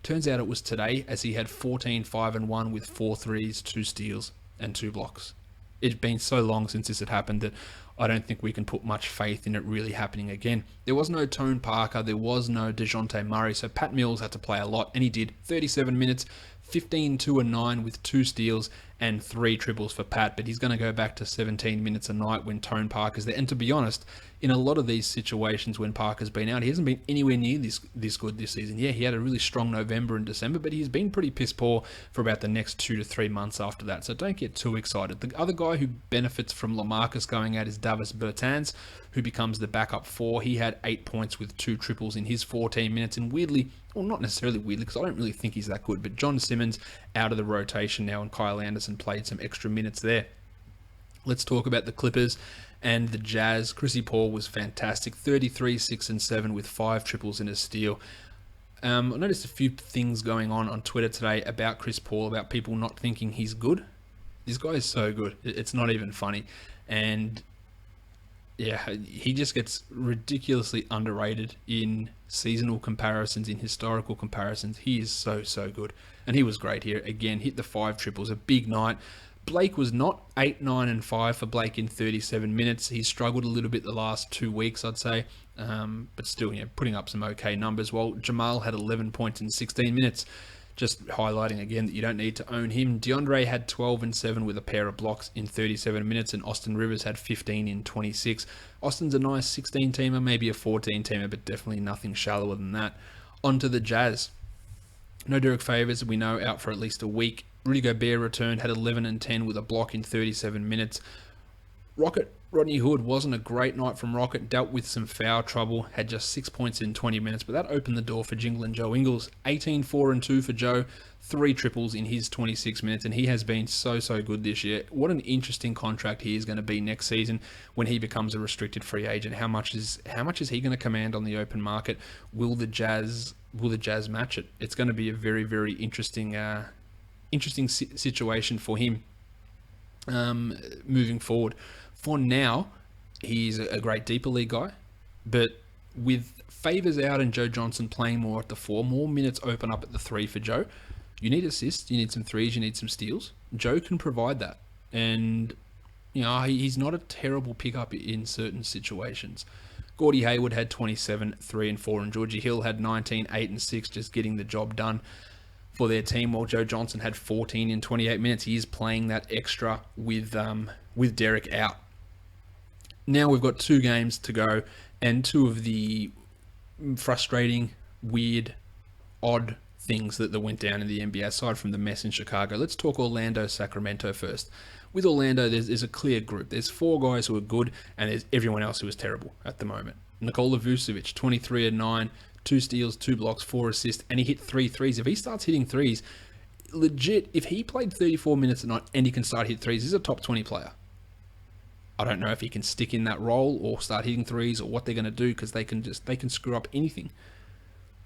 Turns out it was today, as he had 14, 5 and 1 with 4 threes, 2 steals and 2 blocks. It's been so long since this had happened that I don't think we can put much faith in it really happening again. There was no Tone Parker, there was no DeJounte Murray, so Pat Mills had to play a lot, and he did. 37 minutes, 15, 2 and 9 with 2 steals and 3 triples for Pat, but he's going to go back to 17 minutes a night when Tone Parker's there. And to be honest, in a lot of these situations when Parker's been out, he hasn't been anywhere near this good this season. Yeah, he had a really strong November and December, but he's been pretty piss poor for about the next 2 to 3 months after that, so don't get too excited. The other guy who benefits from LaMarcus going out is Davis Bertans, who becomes the backup 4. He had 8 points with 2 triples in his 14 minutes, and weirdly, well, not necessarily weirdly, because I don't really think he's that good, but John Simmons out of the rotation now, and Kyle Anderson played some extra minutes there. Let's talk about the Clippers and the Jazz. Chrissy Paul was fantastic. 33, 6 and 7 with 5 triples and a steal. I noticed a few things going on Twitter today about Chris Paul, about people not thinking he's good. This guy is so good. It's not even funny. And yeah, he just gets ridiculously underrated in seasonal comparisons, in historical comparisons. He is so good. And he was great here. Again, hit the 5 triples, a big night. Blake was not 8, 9, and 5 for Blake in 37 minutes. He struggled a little bit the last 2 weeks, I'd say. But still, putting up some okay numbers. While Jamal had 11 points in 16 minutes. Just highlighting again that you don't need to own him. DeAndre had 12 and 7 with a pair of blocks in 37 minutes, and Austin Rivers had 15 in 26. Austin's a nice 16-teamer, maybe a 14-teamer, but definitely nothing shallower than that. On to the Jazz. No Derek Favors, we know, out for at least a week. Rudy Gobert returned, had 11 and 10 with a block in 37 minutes. Rodney Hood wasn't a great night from Rocket, dealt with some foul trouble, had just 6 points in 20 minutes, but that opened the door for Jingle and Joe Ingles. 18, 4 and 2 for Joe, 3 triples in his 26 minutes, and he has been so good this year. What an interesting contract he is going to be next season when he becomes a restricted free agent. How much is he going to command on the open market? Will the Jazz match it? It's going to be a very interesting situation for him moving forward. For now, he's a great deeper league guy, but with Favors out and Joe Johnson playing more at the 4, more minutes open up at the 3 for Joe. You need assists, you need some threes, you need some steals. Joe can provide that, and he's not a terrible pickup in certain situations. Gordie Hayward had 27, 3 and 4, and Georgie Hill had 19, 8 and 6, just getting the job done for their team, while Joe Johnson had 14 in 28 minutes. He is playing that extra with Derek out. Now we've got 2 games to go, and 2 of the frustrating, weird, odd things that went down in the NBA, aside from the mess in Chicago. Let's talk Orlando, Sacramento first. With Orlando, there's a clear group. There's 4 guys who are good, and there's everyone else who is terrible at the moment. Nikola Vucevic, 23 and 9, 2 steals, 2 blocks, 4 assists, and he hit 3 threes. If he starts hitting threes, legit, if he played 34 minutes a night and he can start hitting threes, he's a top 20 player. I don't know if he can stick in that role or start hitting threes or what they're going to do, because they can screw up anything.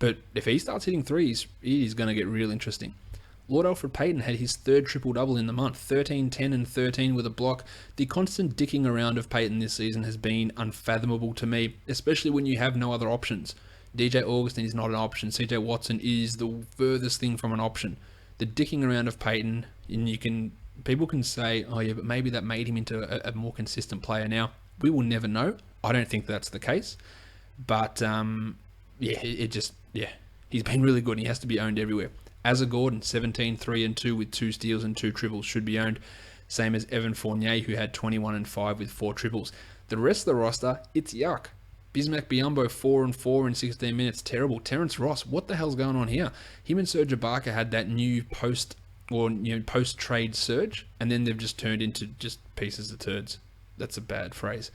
But if he starts hitting threes, it is going to get real interesting. Lord Alfred Payton had his 3rd triple-double in the month, 13, 10, and 13 with a block. The constant dicking around of Payton this season has been unfathomable to me, especially when you have no other options. DJ Augustin is not an option. CJ Watson is the furthest thing from an option. The dicking around of Payton, and people can say, oh yeah, but maybe that made him into a more consistent player now. We will never know. I don't think that's the case. But, he's been really good, and he has to be owned everywhere. Asa Gordon, 17, 3 and 2 with 2 steals and 2 triples, should be owned. Same as Evan Fournier, who had 21 and 5 with 4 triples. The rest of the roster, it's yuck. Bismack Biyombo, 4 and 4 in 16 minutes, terrible. Terrence Ross, what the hell's going on here? Him and Serge Ibaka had that new post-trade surge, and then they've just turned into just pieces of turds. That's a bad phrase.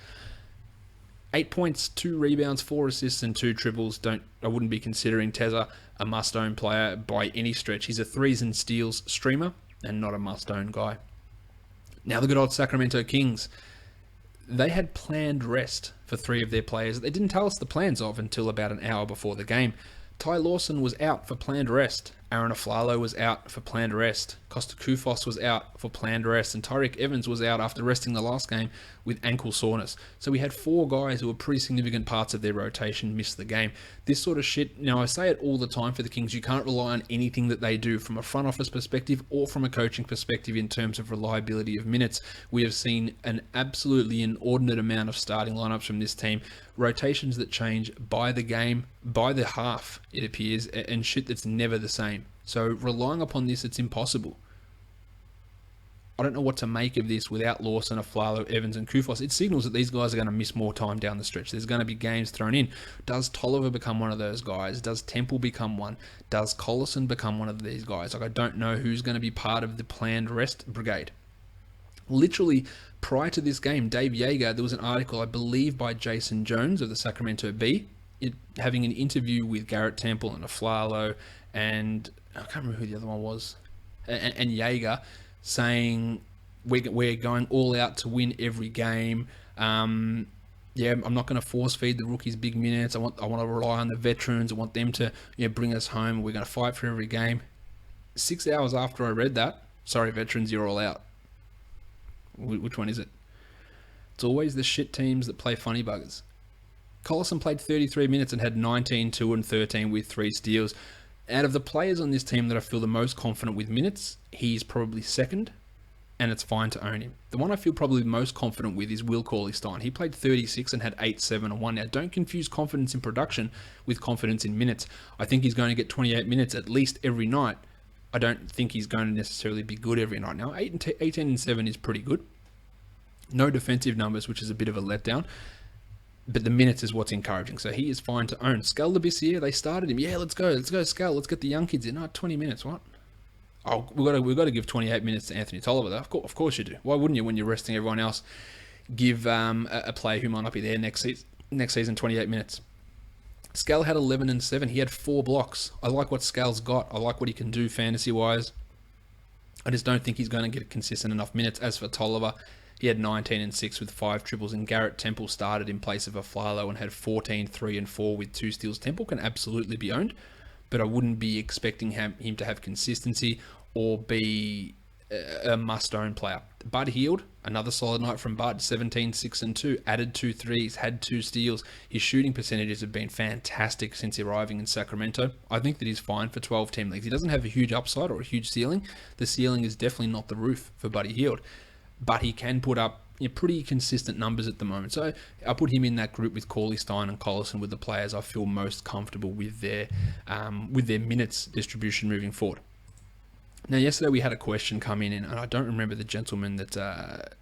8 points, 2 rebounds, 4 assists, and 2 triples. I wouldn't be considering Tezza a must-own player by any stretch. He's a threes and steals streamer and not a must-own guy. Now the good old Sacramento Kings. They had planned rest for 3 of their players that they didn't tell us the plans of until about an hour before the game. Ty Lawson was out for planned rest. Aaron Aflalo was out for planned rest. Costa Koufos was out for planned rest. And Tyreke Evans was out after resting the last game with ankle soreness. So we had 4 guys who were pretty significant parts of their rotation miss the game. This sort of shit, I say it all the time for the Kings, you can't rely on anything that they do from a front office perspective or from a coaching perspective in terms of reliability of minutes. We have seen an absolutely inordinate amount of starting lineups from this team. Rotations that change by the game, by the half, it appears, and shit that's never the same. So relying upon this, it's impossible. I don't know what to make of this without Lawson, Aflalo, Evans, and Koufos. It signals that these guys are going to miss more time down the stretch. There's going to be games thrown in. Does Tolliver become one of those guys? Does Temple become one? Does Collison become one of these guys? I don't know who's going to be part of the planned rest brigade. Literally, prior to this game, Dave Yeager, there was an article, I believe, by Jason Jones of the Sacramento Bee, having an interview with Garrett Temple and Aflalo, and I can't remember who the other one was, and Yeager, saying we're going all out to win every game. I'm not going to force feed the rookies big minutes. I want to rely on the veterans. I want them to bring us home. We're going to fight for every game. 6 hours after I read that, sorry veterans, you're all out. Which one is it? It's always the shit teams that play funny buggers. Collison played 33 minutes and had 19, 2 and 13 with 3 steals. Out of the players on this team that I feel the most confident with minutes, he's probably second, and it's fine to own him. The one I feel probably most confident with is Will Cauley-Stein. He played 36 and had 8, 7 and 1. Now, don't confuse confidence in production with confidence in minutes. I think he's going to get 28 minutes at least every night. I don't think he's going to necessarily be good every night. Now, 18 and 7 is pretty good. No defensive numbers, which is a bit of a letdown. But the minutes is what's encouraging. So he is fine to own. Skal Labissiere, they started him. Yeah, let's go, Skal. Let's get the young kids in. No, 20 minutes, what? Oh, we've got to give 28 minutes to Anthony Tolliver, though. Of course you do. Why wouldn't you, when you're resting everyone else, give a player who might not be there next season 28 minutes? Skal had 11 and 7. He had 4 blocks. I like what Skal's got. I like what he can do fantasy-wise. I just don't think he's going to get consistent enough minutes. As for Tolliver, he had 19 and 6 with 5 triples, and Garrett Temple started in place of Aflalo and had 14, 3 and 4 with 2 steals. Temple can absolutely be owned, but I wouldn't be expecting him to have consistency or be a must-own player. Bud Hield, another solid night from Bud, 17, 6 and 2, added 2 threes, had 2 steals. His shooting percentages have been fantastic since arriving in Sacramento. I think that he's fine for 12-team leagues. He doesn't have a huge upside or a huge ceiling. The ceiling is definitely not the roof for Buddy Hield, but he can put up pretty consistent numbers at the moment. So I put him in that group with Cauley-Stein and Collison, with the players I feel most comfortable with their minutes distribution moving forward. Now, yesterday we had a question come in, and I don't remember the gentleman that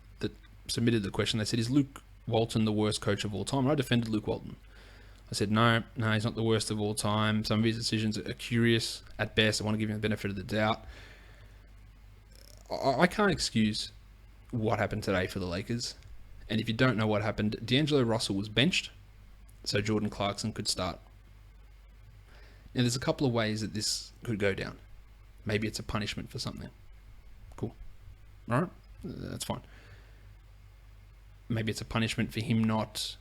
submitted the question. They said, is Luke Walton the worst coach of all time. And I defended Luke Walton. I said, no, he's not the worst of all time. Some of his decisions are curious at best. I want to give him the benefit of the doubt. I can't excuse what happened today for the Lakers. And if you don't know what happened, D'Angelo Russell was benched, so Jordan Clarkson could start. Now, there's a couple of ways that this could go down. Maybe it's a punishment for something. Cool. All right, that's fine. Maybe it's a punishment for him not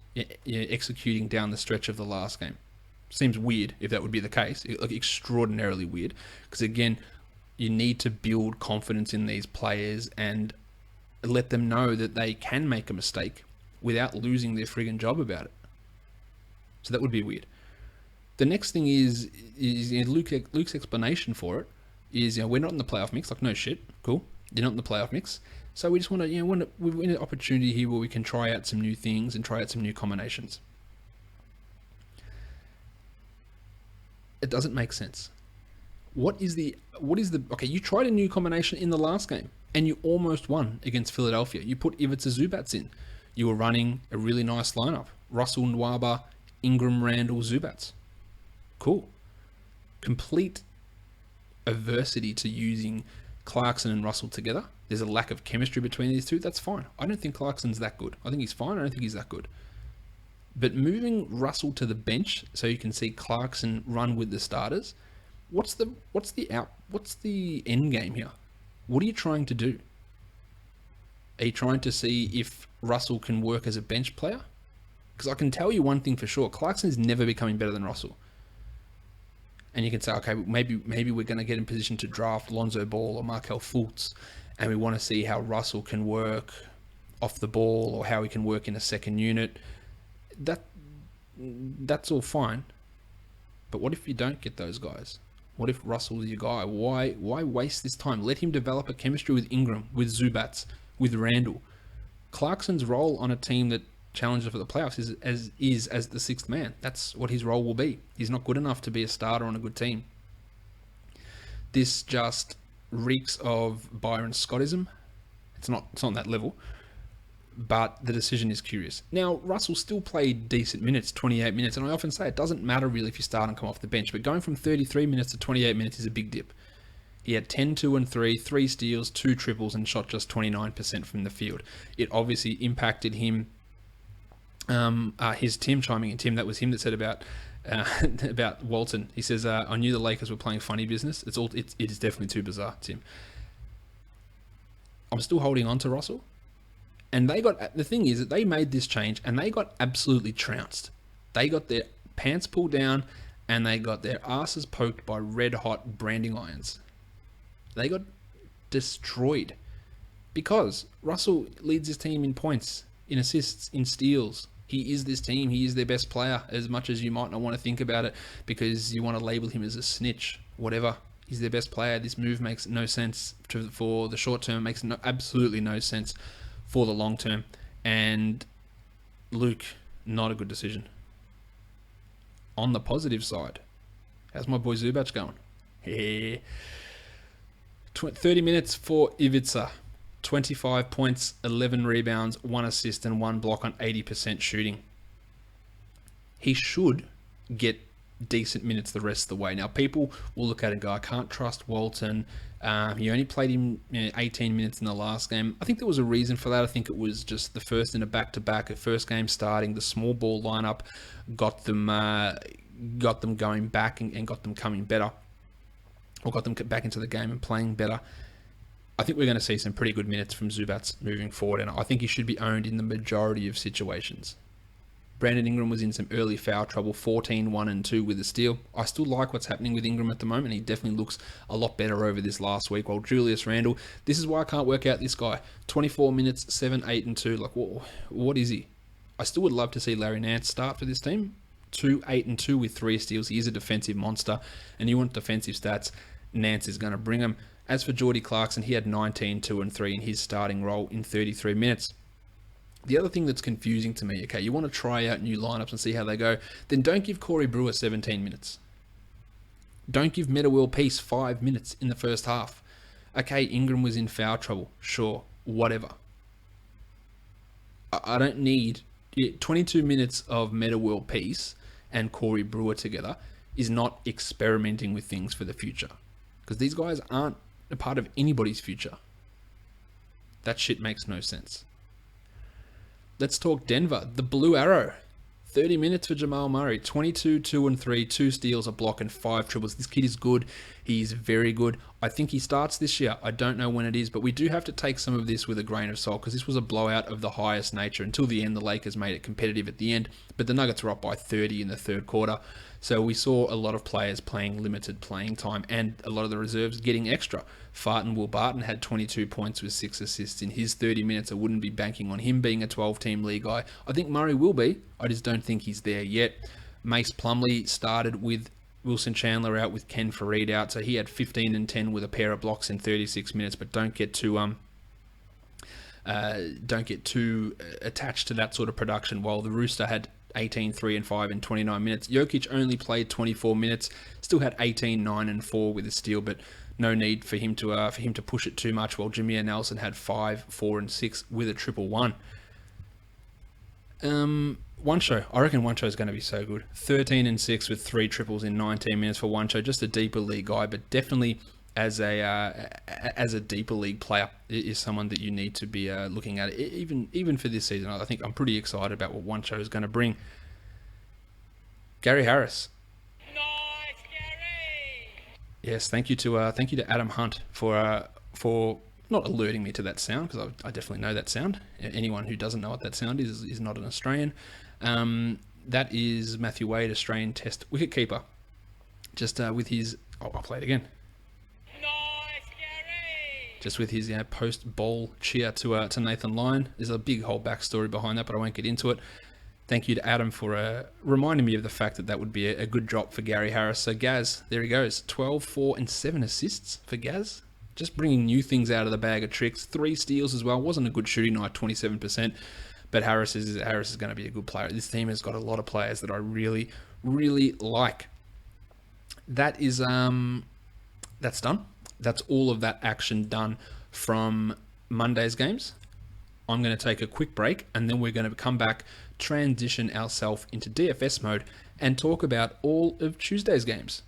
executing down the stretch of the last game. Seems weird if that would be the case. Like, extraordinarily weird. Because again, you need to build confidence in these players and let them know that they can make a mistake without losing their friggin' job about it. So that would be weird. The next thing is Luke's explanation for it is, we're not in the playoff mix. Like, no shit, cool. You're not in the playoff mix. So we just want to, we're in an opportunity here where we can try out some new things and try out some new combinations. It doesn't make sense. Okay, you tried a new combination in the last game and you almost won against Philadelphia. You put Ivica Zubats in. You were running a really nice lineup. Russell, Nwaba, Ingram, Randall, Zubats. Cool. Complete adversity to using Clarkson and Russell together. There's a lack of chemistry between these two. That's fine. I don't think Clarkson's that good. I think he's fine. I don't think he's that good. But moving Russell to the bench so you can see Clarkson run with the starters, what's the end game here? What are you trying to do? Are you trying to see if Russell can work as a bench player? Because I can tell you one thing for sure: Clarkson's never becoming better than Russell. And you can say, okay, maybe we're going to get in position to draft Lonzo Ball or Markelle Fultz, and we want to see how Russell can work off the ball or how he can work in a second unit. That's all fine. But what if you don't get those guys? What if Russell is your guy? Why waste this time? Let him develop a chemistry with Ingram, with Zubats, with Randall. Clarkson's role on a team that challenges for the playoffs is as the sixth man. That's what his role will be. He's not good enough to be a starter on a good team. This just reeks of Byron Scottism. It's not on that level, but the decision is curious. Now, Russell still played decent minutes, 28 minutes, and I often say it doesn't matter really if you start and come off the bench, but going from 33 minutes to 28 minutes is a big dip. He had 10, 2, and 3, 3 steals, 2 triples, and shot just 29% from the field. It obviously impacted him. Here's Tim chiming in. Tim, that was him that said about Walton. He says, I knew the Lakers were playing funny business. It is definitely too bizarre, Tim. I'm still holding on to Russell. And the thing is that they made this change and they got absolutely trounced. They got their pants pulled down and they got their asses poked by red hot branding irons. They got destroyed because Russell leads his team in points, in assists, in steals. He is this team. He is their best player, as much as you might not want to think about it because you want to label him as a snitch, whatever. He's their best player. This move makes no sense for the short term, makes absolutely no sense for the long term. And Luke, not a good decision. On the positive side, how's my boy Zubac going? Hey. 30 minutes for Ivica. 25 points, 11 rebounds, 1 assist and 1 block on 80% shooting. He should get decent minutes the rest of the way. Now, people will look at it and go, I can't trust Walton. He only played him 18 minutes in the last game. I think there was a reason for that. I think it was just the first in a back-to-back, the first game starting, the small ball lineup got them going back and got them coming better, or got them back into the game and playing better. I think we're going to see some pretty good minutes from Zubats moving forward, and I think he should be owned in the majority of situations. Brandon Ingram was in some early foul trouble, 14, 1, and 2 with a steal. I still like what's happening with Ingram at the moment. He definitely looks a lot better over this last week. While Julius Randle, this is why I can't work out this guy. 24 minutes, 7, 8, and 2. Like, what is he? I still would love to see Larry Nance start for this team. 2, 8, and 2 with 3 steals. He is a defensive monster, and you want defensive stats, Nance is going to bring them. As for Jordy Clarkson, he had 19, 2, and 3 in his starting role in 33 minutes. The other thing that's confusing to me, okay, you want to try out new lineups and see how they go, then don't give Corey Brewer 17 minutes. Don't give Metta World Peace 5 minutes in the first half. Okay, Ingram was in foul trouble. Sure, whatever. I don't need 22 minutes of Meta World Peace and Corey Brewer together is not experimenting with things for the future. Because these guys aren't a part of anybody's future. That shit makes no sense. Let's talk Denver. The Blue Arrow. 30 minutes for Jamal Murray. 22, 2 and 3, 2 steals, a block and 5 triples. This kid is good. He's very good. I think he starts this year. I don't know when it is, but we do have to take some of this with a grain of salt because this was a blowout of the highest nature. Until the end, the Lakers made it competitive at the end, but the Nuggets were up by 30 in the third quarter. So we saw a lot of players playing limited playing time and a lot of the reserves getting extra. Will Barton had 22 points with 6 assists in his 30 minutes. I wouldn't be banking on him being a 12-team league guy. I think Murray will be. I just don't think he's there yet. Mace Plumlee started with Wilson Chandler out, with Ken Fareed out. So he had 15 and 10 with a pair of blocks in 36 minutes. But don't get too attached to that sort of production. While the Rooster had 18, 3 and 5 in 29 minutes. Jokic only played 24 minutes. Still had 18, 9 and 4 with a steal, but no need for him to push it too much. While Jameer Nelson had 5, 4 and 6 with a 111. One-Show. I reckon One-Show is going to be so good. 13 and 6 with 3 triples in 19 minutes for One-Show. Just a deeper league guy, but definitely as a deeper league player is someone that you need to be looking at. Even for this season, I think I'm pretty excited about what One-Show is going to bring. Gary Harris. Nice, Gary. Yes, thank you to Adam Hunt for not alerting me to that sound, because I definitely know that sound. Anyone who doesn't know what that sound is not an Australian. That is Matthew Wade, Australian Test wicketkeeper. Just with his, I'll play it again. Nice, Gary. Just with his post-bowl cheer to Nathan Lyon. There's a big whole backstory behind that, but I won't get into it. Thank you to Adam for reminding me of the fact that would be a good drop for Gary Harris. So Gaz, there he goes. 12, 4 and 7 assists for Gaz. Just bringing new things out of the bag of tricks. 3 steals as well. Wasn't a good shooting night, 27%. But Harris is going to be a good player. This team has got a lot of players that I really, really like. That is that's done. That's all of that action done from Monday's games. I'm going to take a quick break, and then we're going to come back, transition ourselves into DFS mode, and talk about all of Tuesday's games.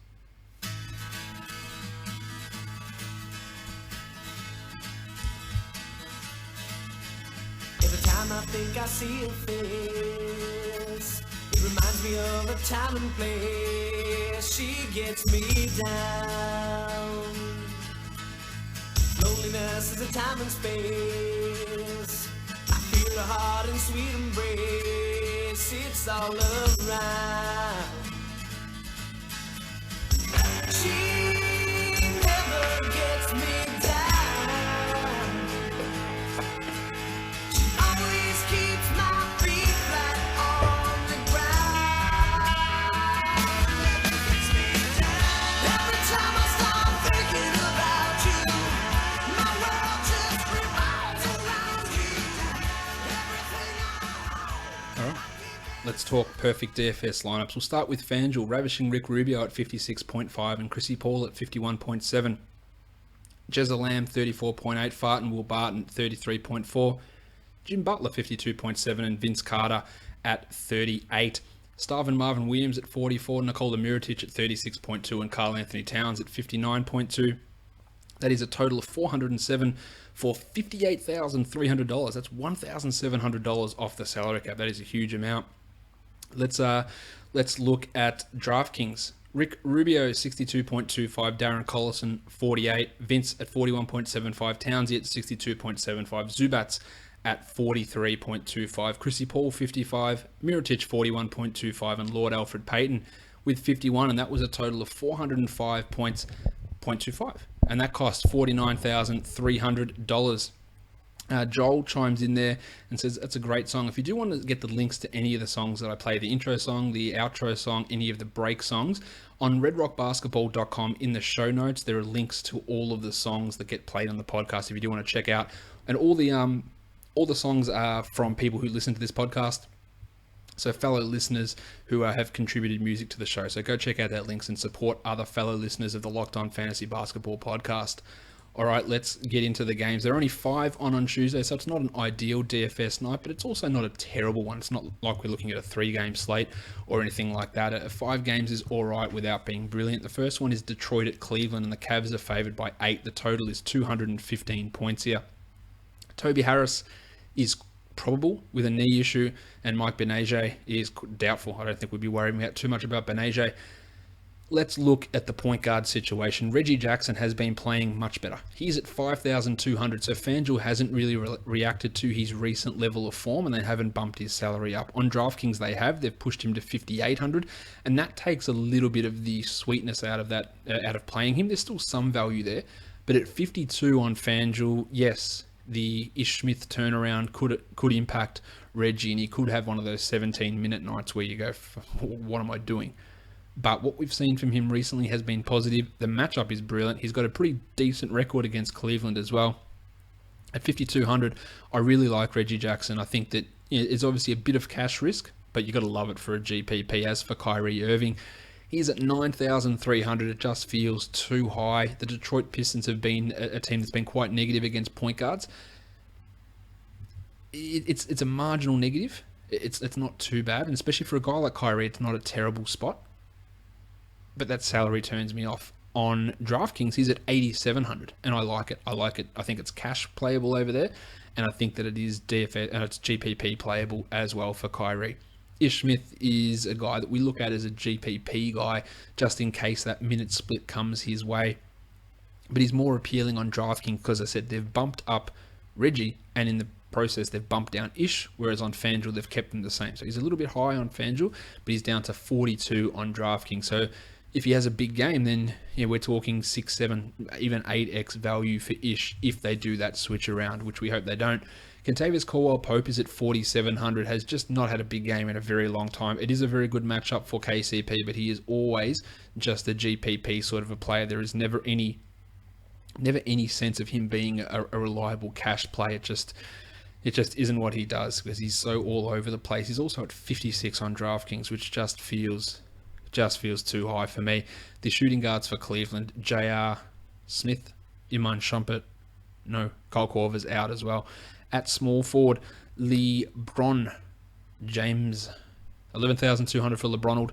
Every time I think I see her face, it reminds me of a time and place. She gets me down. Loneliness is a time and space. I feel her heart and sweet embrace. It's all around. She never gets me down. She always keeps my feet flat on the ground. Never gets me down. Every time I start thinking about you, my world just revolves around you. Everything All right. Let's talk perfect DFS lineups. We'll start with FanDuel, ravishing Rick Rubio at 56.5 and Chrissy Paul at 51.7. Jezza Lamb, 34.8. Farton Will Barton, 33.4. Jim Butler, 52.7. And Vince Carter at 38. Starvin Marvin Williams at 44. Nikola Mirotic at 36.2. And Karl Anthony Towns at 59.2. That is a total of 407 for $58,300. That's $1,700 off the salary cap. That is a huge amount. Let's look at DraftKings. Rick Rubio, 62.25. Darren Collison, 48. Vince at 41.75. Townsy at 62.75. Zubats at 43.25. Chrissy Paul, 55. Mirotic, 41.25. And Lord Alfred Payton with 51. And that was a total of 405.25. And that cost $49,300. Joel chimes in there and says, that's a great song. If you do want to get the links to any of the songs that I play, the intro song, the outro song, any of the break songs, on redrockbasketball.com in the show notes, there are links to all of the songs that get played on the podcast if you do want to check out. And all the songs are from people who listen to this podcast. So fellow listeners who have contributed music to the show. So go check out that links and support other fellow listeners of the Locked On Fantasy Basketball podcast. All right, let's get into the games. There are only 5 on Tuesday, so it's not an ideal DFS night, but it's also not a terrible one. It's not like we're looking at a 3-game slate or anything like that. 5 games is all right without being brilliant. The first one is Detroit at Cleveland, and the Cavs are favoured by 8. The total is 215 points here. Toby Harris is probable with a knee issue, and Mike Benaje is doubtful. I don't think we'd be worrying too much about Benaje. Let's look at the point guard situation. Reggie Jackson has been playing much better. He's at 5,200, so FanDuel hasn't really reacted to his recent level of form, and they haven't bumped his salary up. On DraftKings, they have. They've pushed him to 5,800, and that takes a little bit of the sweetness out of that, out of playing him. There's still some value there, but at 52 on FanDuel, yes, the Ish Smith turnaround could impact Reggie, and he could have one of those 17-minute nights where you go, what am I doing? But what we've seen from him recently has been positive. The matchup is brilliant. He's got a pretty decent record against Cleveland as well. At 5,200, I really like Reggie Jackson. I think that it's obviously a bit of cash risk, but you've got to love it for a GPP. As for Kyrie Irving, he's at 9,300. It just feels too high. The Detroit Pistons have been a team that's been quite negative against point guards. It's a marginal negative. It's not too bad, and especially for a guy like Kyrie, it's not a terrible spot. But that salary turns me off. On DraftKings, he's at 8,700, and I like it. I think it's cash playable over there, and I think that it is DFS and it's GPP playable as well for Kyrie. Ish Smith is a guy that we look at as a GPP guy, just in case that minute split comes his way. But he's more appealing on DraftKings because, as I said, they've bumped up Reggie, and in the process they've bumped down Ish, whereas on FanDuel they've kept him the same. So he's a little bit high on FanDuel, but he's down to 42 on DraftKings. So if he has a big game, then we're talking 6, 7, even 8x value for Ish if they do that switch around, which we hope they don't. Kentavious Caldwell-Pope is at 4,700, has just not had a big game in a very long time. It is a very good matchup for KCP, but he is always just a GPP sort of a player. There is never any sense of him being a reliable cash play. It just isn't what he does, because he's so all over the place. He's also at 56 on DraftKings, which just feels too high for me. The shooting guards for Cleveland, J.R. Smith, Iman Shumpert, no, Kyle Korver's out as well. At small forward, LeBron James, 11,200 for LeBronald.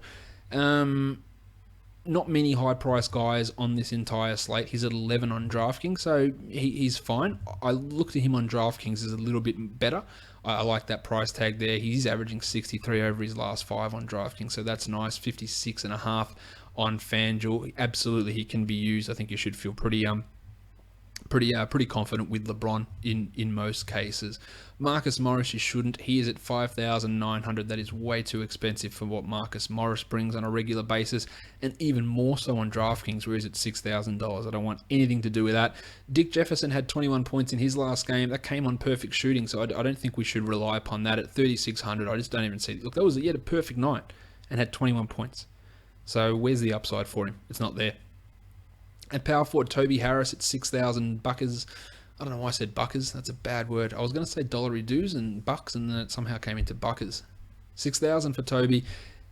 Not many high-priced guys on this entire slate. He's at 11 on DraftKings, so he's fine. I looked at him on DraftKings as a little bit better. I like that price tag there. He's averaging 63 over his last 5 on DraftKings, so that's nice. 56.5 on FanDuel. Absolutely, he can be used. I think you should feel pretty confident with LeBron in most cases. Marcus Morris, you shouldn't. He is at 5,900. That is way too expensive for what Marcus Morris brings on a regular basis, and even more so on DraftKings, where he's at $6,000. I don't want anything to do with that. Dick Jefferson had 21 points in his last game. That came on perfect shooting, so I don't think we should rely upon that. At 3,600, I just don't even see. Look, he had a perfect night and had 21 points. So where's the upside for him? It's not there. At power forward, Toby Harris at 6,000 buckers. I don't know why I said buckers. That's a bad word. I was going to say dollary dues and bucks, and then it somehow came into buckers. 6,000 for Toby.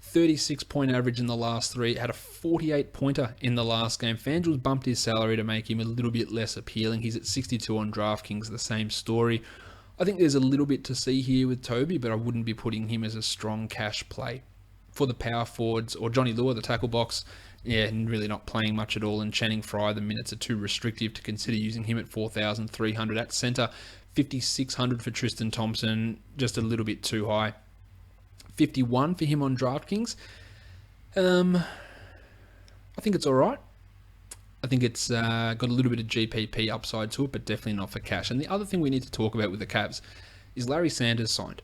36-point average in the last 3. Had a 48-pointer in the last game. FanDuel's bumped his salary to make him a little bit less appealing. He's at 62 on DraftKings. The same story. I think there's a little bit to see here with Toby, but I wouldn't be putting him as a strong cash play. For the power forwards, or Johnny Lua, the tackle box, and really not playing much at all. And Channing Frye, the minutes are too restrictive to consider using him at 4,300. At centre, 5,600 for Tristan Thompson, just a little bit too high. 51 for him on DraftKings. I think it's all right. I think it's got a little bit of GPP upside to it, but definitely not for cash. And the other thing we need to talk about with the Cavs is Larry Sanders signed.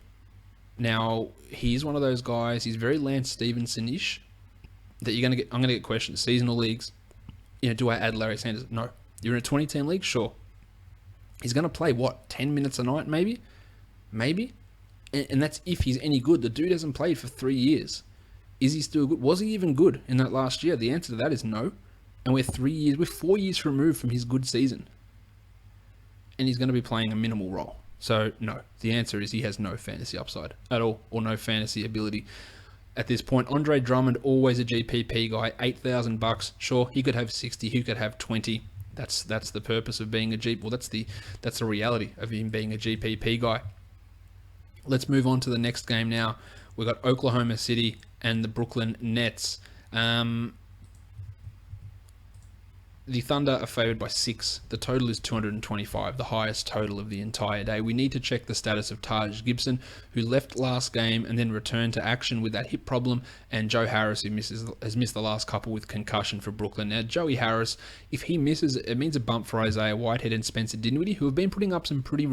Now, he's one of those guys, he's very Lance Stevenson-ish, that I'm going to get questions. Seasonal leagues, do I add Larry Sanders? No. You're in a 20-team league? Sure. He's going to play, 10 minutes a night, maybe? Maybe? And that's if he's any good. The dude hasn't played for 3 years. Is he still good? Was he even good in that last year? The answer to that is no. And we're 4 years removed from his good season. And he's going to be playing a minimal role. So, no. The answer is he has no fantasy upside at all, or no fantasy ability at this point. Andre Drummond, always a GPP guy, $8,000. Sure, he could have 60, he could have 20. That's the purpose of being a GP. Well, that's the reality of him being a GPP guy. Let's move on to the next game now. We've got Oklahoma City and the Brooklyn Nets. The Thunder are favoured by 6. The total is 225, the highest total of the entire day. We need to check the status of Taj Gibson, who left last game and then returned to action with that hip problem, and Joe Harris, who has missed the last couple with concussion for Brooklyn. Now, Joey Harris, if he misses, it means a bump for Isaiah Whitehead and Spencer Dinwiddie, who have been putting up some pretty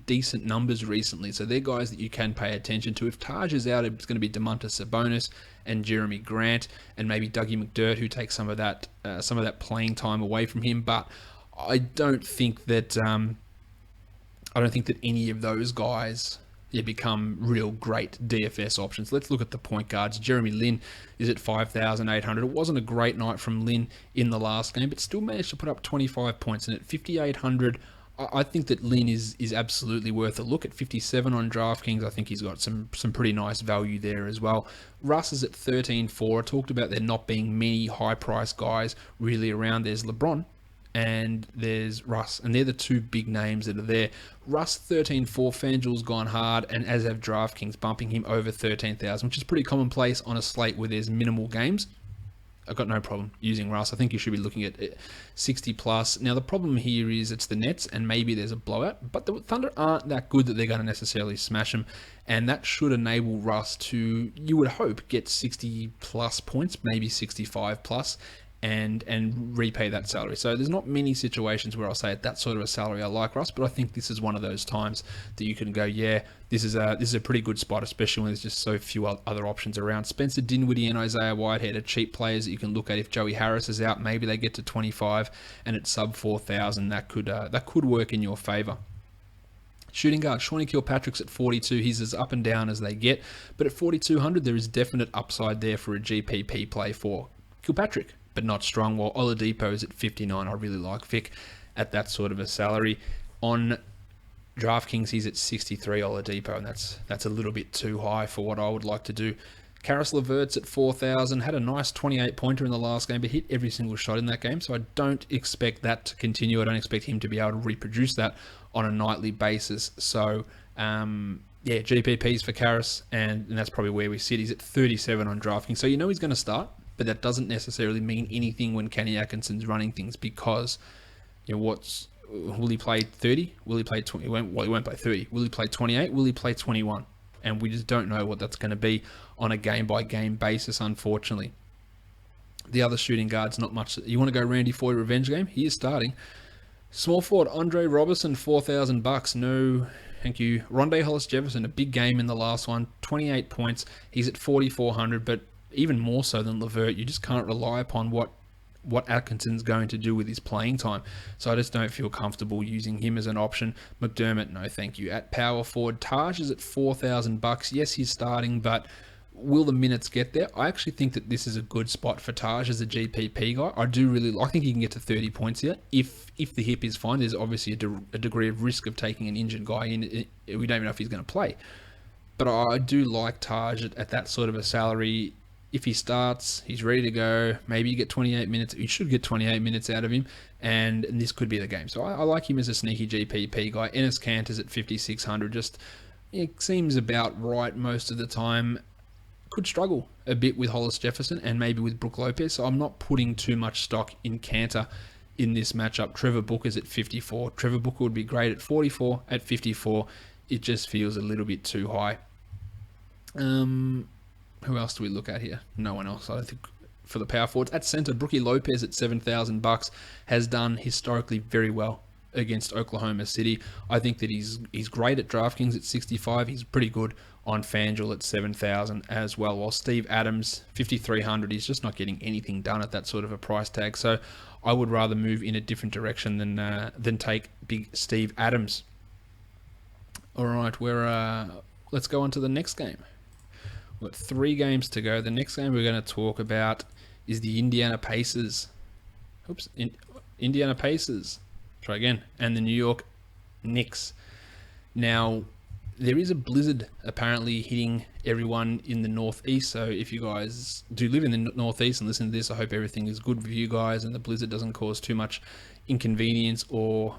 decent numbers recently. So they're guys that you can pay attention to. If Taj is out, it's going to be Domantas Sabonis and Jeremy Grant, and maybe Dougie McDirt, who takes some of that playing time away from him. But I don't think that any of those guys become real great DFS options. Let's look at the point guards. Jeremy Lin is at 5,800. It wasn't a great night from Lin in the last game, but still managed to put up 25 points. And at 5,800, I think that Lin is absolutely worth a look. At 57 on DraftKings, I think he's got some pretty nice value there as well. Russ is at 13.4. I talked about there not being many high-priced guys really around. There's LeBron and there's Russ, and they're the two big names that are there. Russ 13.4, FanDuel's gone hard, and as have DraftKings, bumping him over 13,000, which is pretty commonplace on a slate where there's minimal games. I've got no problem using Russ. I think you should be looking at 60 plus. Now, the problem here is it's the Nets, and maybe there's a blowout, but the Thunder aren't that good that they're going to necessarily smash them, and that should enable Russ to, you would hope, get 60 plus points, maybe 65 plus, and repay that salary. So there's not many situations where I'll say at that sort of a salary I like Russ, but I think this is one of those times that you can go, yeah, this is a pretty good spot, especially when there's just so few other options around. Spencer Dinwiddie and Isaiah Whitehead are cheap players that you can look at. If Joey Harris is out, maybe they get to 25, and at sub 4,000, that could work in your favour. Shooting guard, Shawnee Kilpatrick's at 42. He's as up and down as they get, but at 4,200, there is definite upside there for a GPP play for Kilpatrick, but not strong, while Oladipo is at 59. I really like Vic at that sort of a salary. On DraftKings, he's at 63, Oladipo, and that's a little bit too high for what I would like to do. Karis LeVert's at 4,000, had a nice 28-pointer in the last game, but hit every single shot in that game, so I don't expect that to continue. I don't expect him to be able to reproduce that on a nightly basis. So, GPPs for Karis, and that's probably where we sit. He's at 37 on DraftKings, so you know he's going to start, but that doesn't necessarily mean anything when Kenny Atkinson's running things, because will he play 30? Will he play 20? He won't play 30. Will he play 28? Will he play 21? And we just don't know what that's going to be on a game-by-game basis, unfortunately. The other shooting guards, not much. You want to go Randy Foy revenge game? He is starting. Small forward, Andre Robertson, $4,000. No, thank you. Rondé Hollis-Jefferson, a big game in the last one, 28 points. He's at 4,400, but even more so than LeVert, you just can't rely upon what Atkinson's going to do with his playing time. So I just don't feel comfortable using him as an option. McDermott, no thank you. At power forward, Taj is at $4,000. Yes, he's starting, but will the minutes get there? I actually think that this is a good spot for Taj as a GPP guy. I think he can get to 30 points here. If the hip is fine, there's obviously a degree of risk of taking an injured guy in. We don't even know if he's going to play. But I do like Taj at that sort of a salary. If he starts, he's ready to go. Maybe you get 28 minutes. You should get 28 minutes out of him, and this could be the game. So I like him as a sneaky GPP guy. Enes Kanter's at 5,600. Just it seems about right most of the time. Could struggle a bit with Hollis Jefferson and maybe with Brook Lopez. So I'm not putting too much stock in Kanter in this matchup. Trevor Booker's at 54. Trevor Booker would be great at 44. At 54, it just feels a little bit too high. Who else do we look at here? No one else, I don't think, for the power forwards. At center, Brookie Lopez at $7,000 has done historically very well against Oklahoma City. I think that he's great at DraftKings at 65. He's pretty good on FanDuel at 7,000 as well. While Steve Adams, 5,300, he's just not getting anything done at that sort of a price tag. So I would rather move in a different direction than take big Steve Adams. All right, let's go on to the next game. We've got 3 games to go. The next game we're going to talk about is the Indiana Pacers. Indiana Pacers. Try again. And the New York Knicks. Now, there is a blizzard apparently hitting everyone in the Northeast. So if you guys do live in the Northeast and listen to this, I hope everything is good for you guys and the blizzard doesn't cause too much inconvenience or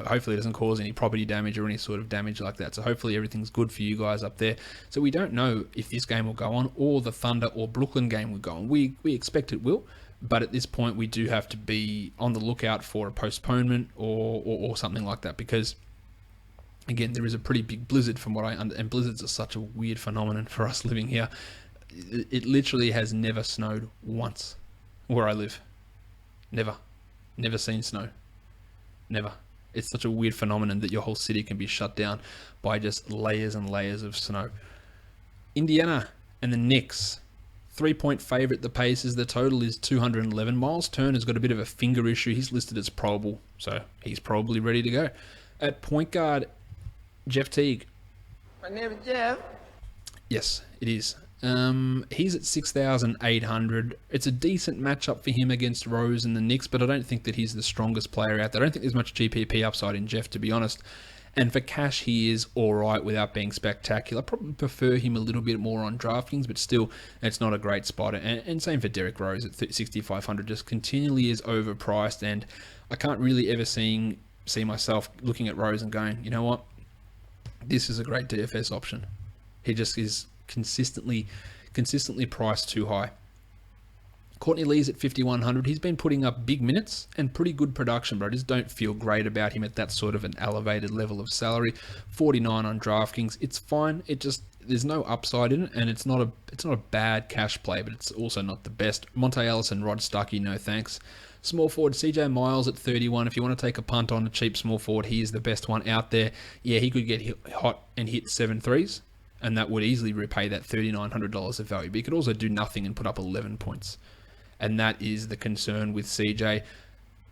hopefully it doesn't cause any property damage or any sort of damage like that. So hopefully everything's good for you guys up there. So we don't know if this game will go on or the Thunder or Brooklyn game will go on. We expect it will, but at this point we do have to be on the lookout for a postponement or something like that, because again, there is a pretty big blizzard from what I understand, and blizzards are such a weird phenomenon for us living here. It literally has never snowed once where I live. Never seen snow. Never. It's such a weird phenomenon that your whole city can be shut down by just layers and layers of snow. Indiana and the Knicks. 3-point favourite, the Pacers. The total is 211. Miles Turner's got a bit of a finger issue. He's listed as probable, so he's probably ready to go. At point guard, Jeff Teague. My name is Jeff. Yes, it is. He's at 6,800. It's a decent matchup for him against Rose and the Knicks, but I don't think that he's the strongest player out there. I don't think there's much GPP upside in Jeff, to be honest. And for cash, he is alright without being spectacular. I probably prefer him a little bit more on DraftKings, but still, it's not a great spot. And same for Derrick Rose at 6,500. Just continually is overpriced, and I can't really ever see myself looking at Rose and going, you know what? This is a great DFS option. He just is consistently priced too high. Courtney Lee's at 5,100. He's been putting up big minutes and pretty good production, but I just don't feel great about him at that sort of an elevated level of salary. 49 on DraftKings. It's fine. There's no upside in it, and it's not a bad cash play, but it's also not the best. Monte Ellis and Rod Stuckey, no thanks. Small forward CJ Miles at 31. If you want to take a punt on a cheap small forward, he is the best one out there. Yeah, he could get hot and hit 7 threes, and that would easily repay that $3,900 of value. But he could also do nothing and put up 11 points. And that is the concern with CJ.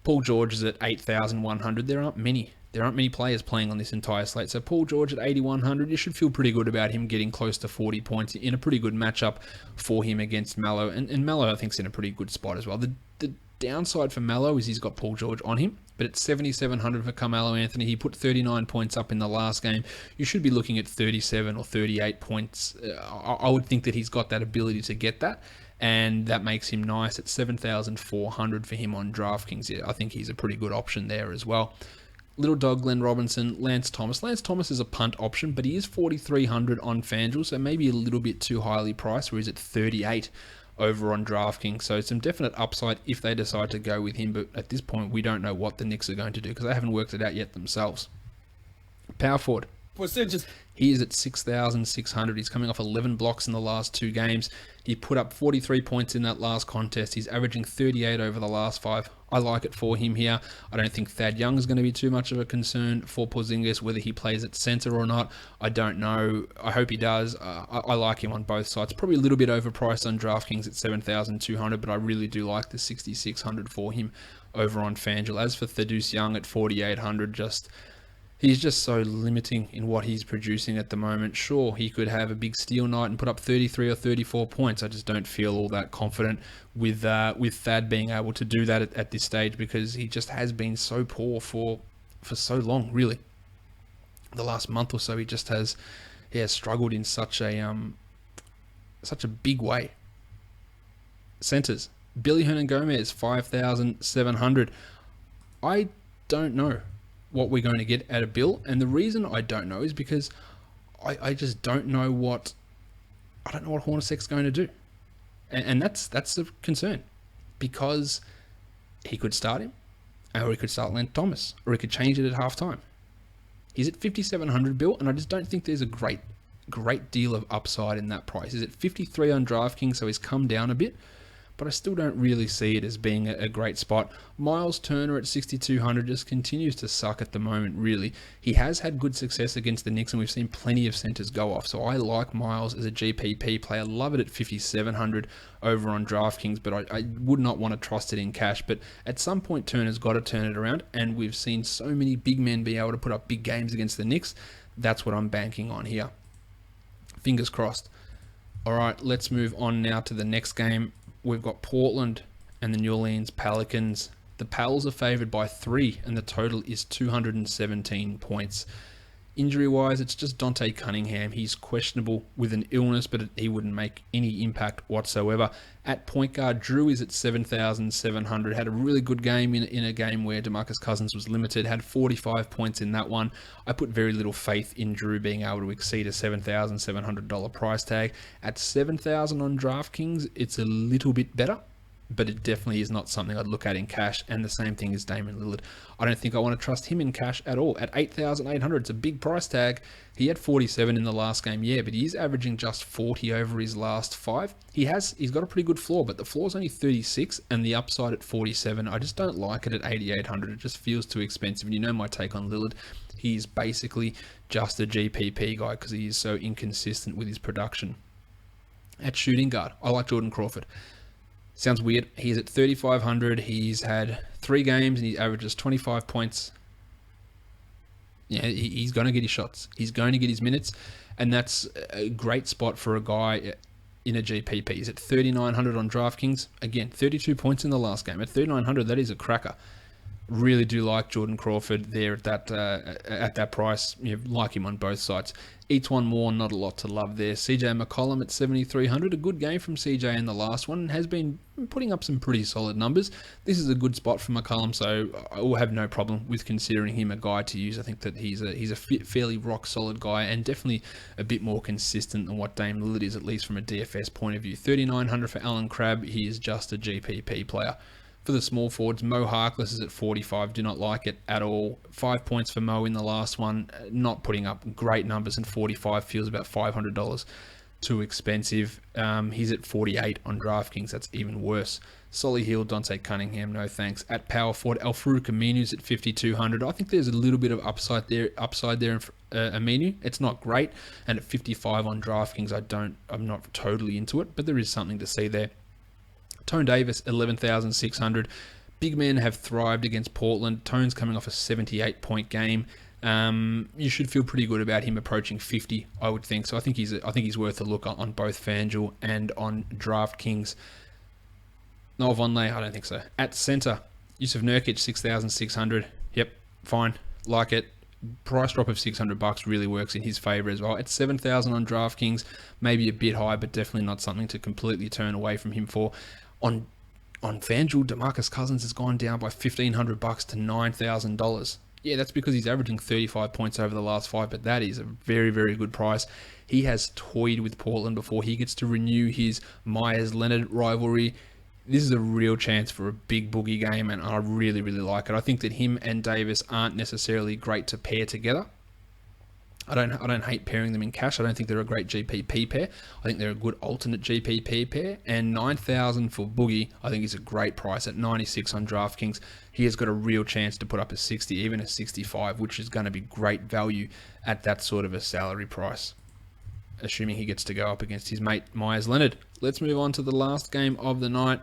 Paul George is at 8,100. There aren't many players playing on this entire slate. So Paul George at 8,100, you should feel pretty good about him getting close to 40 points in a pretty good matchup for him against Mallow. And Mallow, I think, is in a pretty good spot as well. The downside for Mallow is he's got Paul George on him, but at 7,700 for Carmelo Anthony, he put 39 points up in the last game. You should be looking at 37 or 38 points. I would think that he's got that ability to get that, and that makes him nice at 7,400 for him on DraftKings. Yeah, I think he's a pretty good option there as well. Little dog Glenn Robinson, Lance Thomas. Lance Thomas is a punt option, but he is 4,300 on FanDuel, so maybe a little bit too highly priced, where he's at 38 over on DraftKings. So some definite upside if they decide to go with him, but at this point we don't know what the Knicks are going to do because they haven't worked it out yet themselves. Power forward. He is at 6,600. He's coming off 11 blocks in the last 2 games. He put up 43 points in that last contest. He's averaging 38 over the last 5. I like it for him here. I don't think Thad Young is going to be too much of a concern for Porzingis. Whether he plays at center or not, I don't know. I hope he does. I like him on both sides. Probably a little bit overpriced on DraftKings at 7,200, but I really do like the 6,600 for him over on FanDuel. As for Thaddeus Young at 4,800, he's just so limiting in what he's producing at the moment. Sure, he could have a big steal night and put up 33 or 34 points. I just don't feel all that confident with Thad being able to do that at this stage because he just has been so poor for so long, really. The last month or so, he just has struggled in such a big way. Centers. Billy Hernan Gomez, 5,700. I don't know what we're going to get out of Bill, and the reason I don't know is because I just don't know what Hornacek's going to do, and that's a concern because he could start him, or he could start Lance Thomas, or he could change it at halftime. He's at 5,700 Bill, and I just don't think there's a great deal of upside in that price. He's at 53 on DraftKings, so he's come down a bit, but I still don't really see it as being a great spot. Miles Turner at 6,200 just continues to suck at the moment, really. He has had good success against the Knicks, and we've seen plenty of centers go off, so I like Miles as a GPP player. Love it at 5,700 over on DraftKings, but I would not want to trust it in cash. But at some point, Turner's got to turn it around, and we've seen so many big men be able to put up big games against the Knicks. That's what I'm banking on here. Fingers crossed. All right, let's move on now to the next game. We've got Portland and the New Orleans Pelicans. The Pels are favored by 3, and the total is 217 points. Injury-wise, it's just Dante Cunningham. He's questionable with an illness, but he wouldn't make any impact whatsoever. At point guard, Drew is at 7,700. Had a really good game in a game where DeMarcus Cousins was limited. Had 45 points in that one. I put very little faith in Drew being able to exceed a $7,700 price tag. At $7,000 on DraftKings, it's a little bit better, but it definitely is not something I'd look at in cash. And the same thing is Damian Lillard. I don't think I want to trust him in cash at all. At 8,800, it's a big price tag. He had 47 in the last game, yeah, but he's averaging just 40 over his last 5. He's got a pretty good floor, but the floor's only 36 and the upside at 47. I just don't like it at 8,800. It just feels too expensive. And you know my take on Lillard. He's basically just a GPP guy because he is so inconsistent with his production. At shooting guard, I like Jordan Crawford. Sounds weird. He's at 3,500. He's had 3 games and he averages 25 points. Yeah, he's going to get his shots. He's going to get his minutes. And that's a great spot for a guy in a GPP. He's at 3,900 on DraftKings. Again, 32 points in the last game. At 3,900, that is a cracker. Really do like Jordan Crawford there at that price. You like him on both sides. Each one more, not a lot to love there. CJ McCollum at 7,300. A good game from CJ in the last one. Has been putting up some pretty solid numbers. This is a good spot for McCollum, so I will have no problem with considering him a guy to use. I think that he's a fairly rock solid guy and definitely a bit more consistent than what Dame Lillard is, at least from a DFS point of view. 3,900 for Alan Crabb. He is just a GPP player. For the small forwards, Mo Harkless is at 45. Do not like it at all. 5 points for Mo in the last one. Not putting up great numbers, and 45 feels about $500 too expensive. He's at 48 on DraftKings. That's even worse. Solly Hill, Dante Cunningham, no thanks. At power forward, Al-Farouq Aminu's at 5,200. I think there's a little bit of upside there in Aminu. It's not great. And at 55 on DraftKings, I'm not totally into it, but there is something to see there. Tone Davis, 11,600. Big men have thrived against Portland. Tone's coming off a 78-point game. You should feel pretty good about him approaching 50, I would think. So I think he's worth a look on both FanDuel and on DraftKings. Noah Vonleh, I don't think so. At center, Yusuf Nurkic, 6,600. Yep, fine, like it. Price drop of $600 really works in his favor as well. At 7,000 on DraftKings, maybe a bit high, but definitely not something to completely turn away from him for. On FanDuel, DeMarcus Cousins has gone down by $1,500 to $9,000. Yeah, that's because he's averaging 35 points over the last 5, but that is a very, very good price. He has toyed with Portland before. He gets to renew his Myers-Leonard rivalry. This is a real chance for a big boogie game, and I really, really like it. I think that him and Davis aren't necessarily great to pair together. I don't hate pairing them in cash. I don't think they're a great GPP pair. I think they're a good alternate GPP pair. And 9,000 for Boogie, I think is a great price. At 96 on DraftKings, he has got a real chance to put up a 60, even a 65, which is going to be great value at that sort of a salary price, assuming he gets to go up against his mate Myers-Leonard. Let's move on to the last game of the night.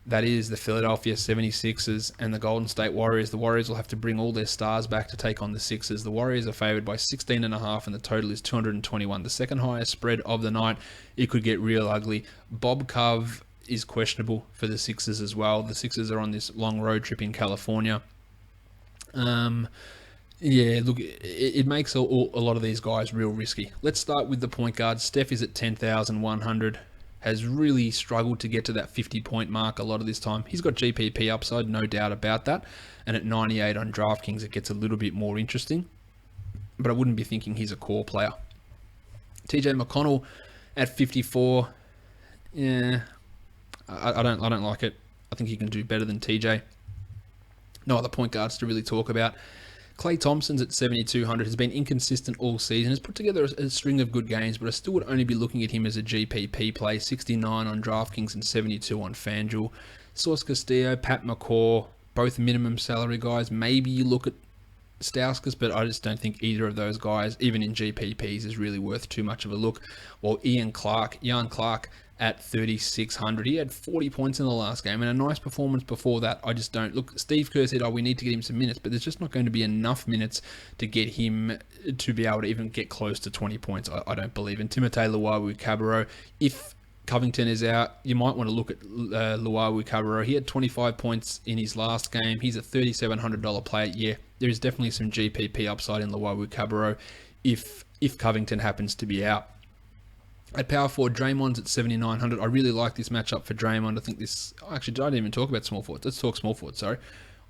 That is the Philadelphia 76ers and the Golden State Warriors. The Warriors will have to bring all their stars back to take on the Sixers. The Warriors are favored by 16.5 and the total is 221. The second highest spread of the night. It could get real ugly. Bob Cove is questionable for the Sixers as well. The Sixers are on this long road trip in California. Yeah, look, it makes a lot of these guys real risky. Let's start with the point guard. Steph is at 10,100. Has really struggled to get to that 50-point mark a lot of this time. He's got GPP upside, no doubt about that. And at 98 on DraftKings, it gets a little bit more interesting. But I wouldn't be thinking he's a core player. TJ McConnell at 54. Yeah, I don't like it. I think he can do better than TJ. No other point guards to really talk about. Klay Thompson's at 7,200, has been inconsistent all season, has put together a string of good games, but I still would only be looking at him as a GPP play. 69 on DraftKings and 72 on FanDuel. Sauce Castillo, Pat McCaw, both minimum salary guys. Maybe you look at Stauskas, but I just don't think either of those guys, even in GPPs, is really worth too much of a look. While Ian Clark at 3,600. He had 40 points in the last game and a nice performance before that. I just don't. Look, Steve Kerr said, we need to get him some minutes, but there's just not going to be enough minutes to get him to be able to even get close to 20 points, I don't believe. And Timothé Luwawu-Cabarrot, if Covington is out. You might want to look at Luawu Cabarro. He had 25 points in his last game. He's a $3,700 player. Yeah, there is definitely some GPP upside in Luawu Cabarro if Covington happens to be out. At power forward, Draymond's at 7,900. I really like this matchup for Draymond. I think this... Actually, I didn't even talk about small forwards. Let's talk small forwards, sorry.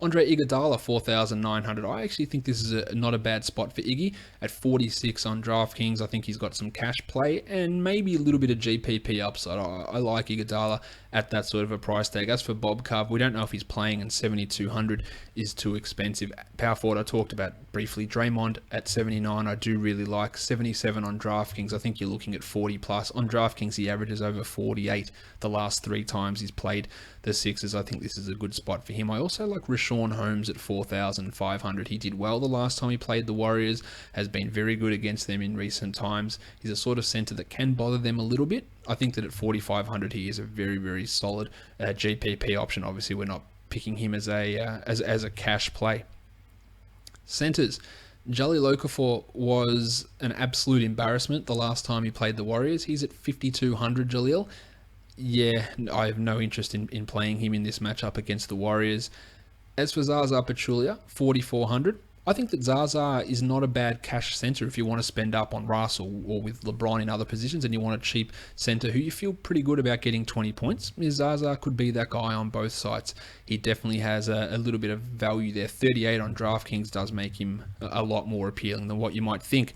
Andre Iguodala, 4,900. I actually think this is not a bad spot for Iggy. At 46 on DraftKings, I think he's got some cash play and maybe a little bit of GPP upside. I like Iguodala at that sort of a price tag. As for Bob Cove, we don't know if he's playing, and 7,200 is too expensive. Power forward, I talked about briefly. Draymond at 79, I do really like. 77 on DraftKings, I think you're looking at 40 plus. On DraftKings, he averages over 48 the last 3 times he's played the Sixers. I think this is a good spot for him. I also like Richaun Holmes at 4,500. He did well the last time he played the Warriors, has been very good against them in recent times. He's a sort of center that can bother them a little bit. I think that at 4,500 he is a very, very solid GPP option. Obviously, we're not picking him as a cash play. Centers. Jahlil Okafor was an absolute embarrassment the last time he played the Warriors. He's at 5,200, Jahlil. Yeah, I have no interest in playing him in this matchup against the Warriors. As for Zaza Pachulia, 4,400. I think that Zaza is not a bad cash center if you want to spend up on Russ or with LeBron in other positions and you want a cheap center who you feel pretty good about getting 20 points. Zaza could be that guy on both sides. He definitely has a little bit of value there. 38 on DraftKings does make him a lot more appealing than what you might think.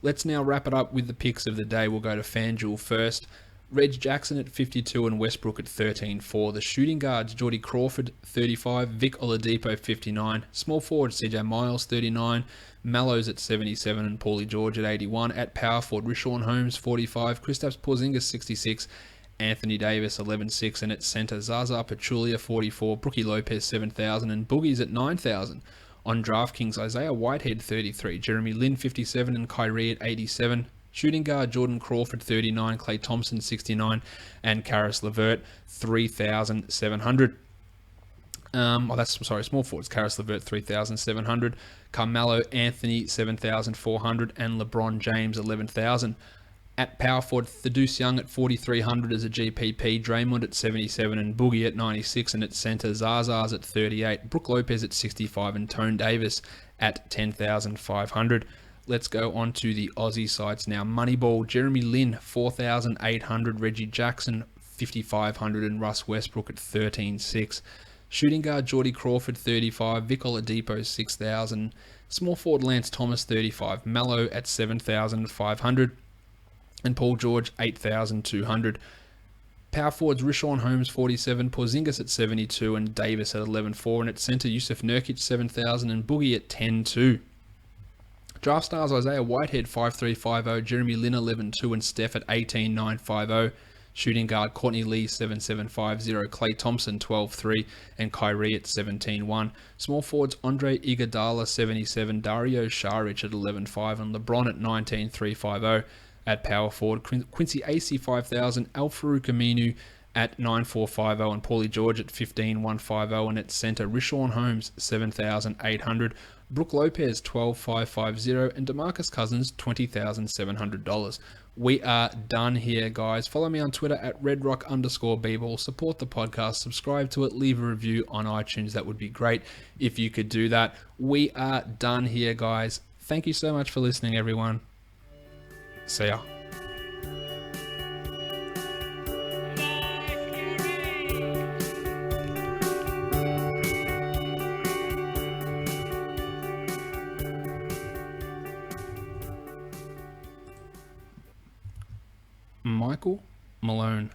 Let's now wrap it up with the picks of the day. We'll go to FanDuel first. Reg Jackson at 52 and Westbrook at 13.4. The shooting guards, Jordy Crawford, 35. Vic Oladipo, 59. Small forward, CJ Miles, 39. Mallows at 77 and Paulie George at 81. At power forward, Richaun Holmes, 45. Kristaps Porzingis, 66. Anthony Davis, 11.6. And at center, Zaza Pachulia, 44. Brookie Lopez, 7,000. And Boogie's at 9,000. On DraftKings, Isaiah Whitehead, 33. Jeremy Lin, 57. And Kyrie at 87. Shooting guard, Jordan Crawford, 39, Klay Thompson, 69, and Karis LeVert, 3,700. Small forwards, Karis LeVert, 3,700. Carmelo Anthony, 7,400, and LeBron James, 11,000. At power forward, Thaddeus Young at 4,300 as a GPP, Draymond at 77, and Boogie at 96, and at center, Zaza's at 38, Brook Lopez at 65, and Tone Davis at 10,500. Let's go on to the Aussie sides now. Moneyball, Jeremy Lin, 4,800. Reggie Jackson, 5,500. And Russ Westbrook at 13.6. Shooting guard, Jordy Crawford, 35. Vic Oladipo, 6,000. Small forward, Lance Thomas, 35. Mallow at 7,500. And Paul George, 8,200. Power forwards, Richaun Holmes, 47. Porzingis at 72. And Davis at 11.4. And at center, Yusuf Nurkic, 7,000. And Boogie at 10.2. Draft stars, Isaiah Whitehead, 5,350. Jeremy Lin, 11.2. And Steph at 18,950. Shooting guard, Courtney Lee, 7,750. Klay Thompson, 12.3. And Kyrie at 17.1. Small forwards, Andre Iguodala, 77. Dario Saric at 11.5. And LeBron at 19,350. At power forward, Quincy Acey, 5,000. Al Farouk Aminu at 9,450. And Paulie George at 15,150. And at center, Richaun Holmes, 7,800. Brook Lopez, 12,550, and DeMarcus Cousins, $20,700. We are done here, guys. Follow me on Twitter at redrock_bball. Support the podcast. Subscribe to it. Leave a review on iTunes. That would be great if you could do that. We are done here, guys. Thank you so much for listening, everyone. See ya. Michael Malone.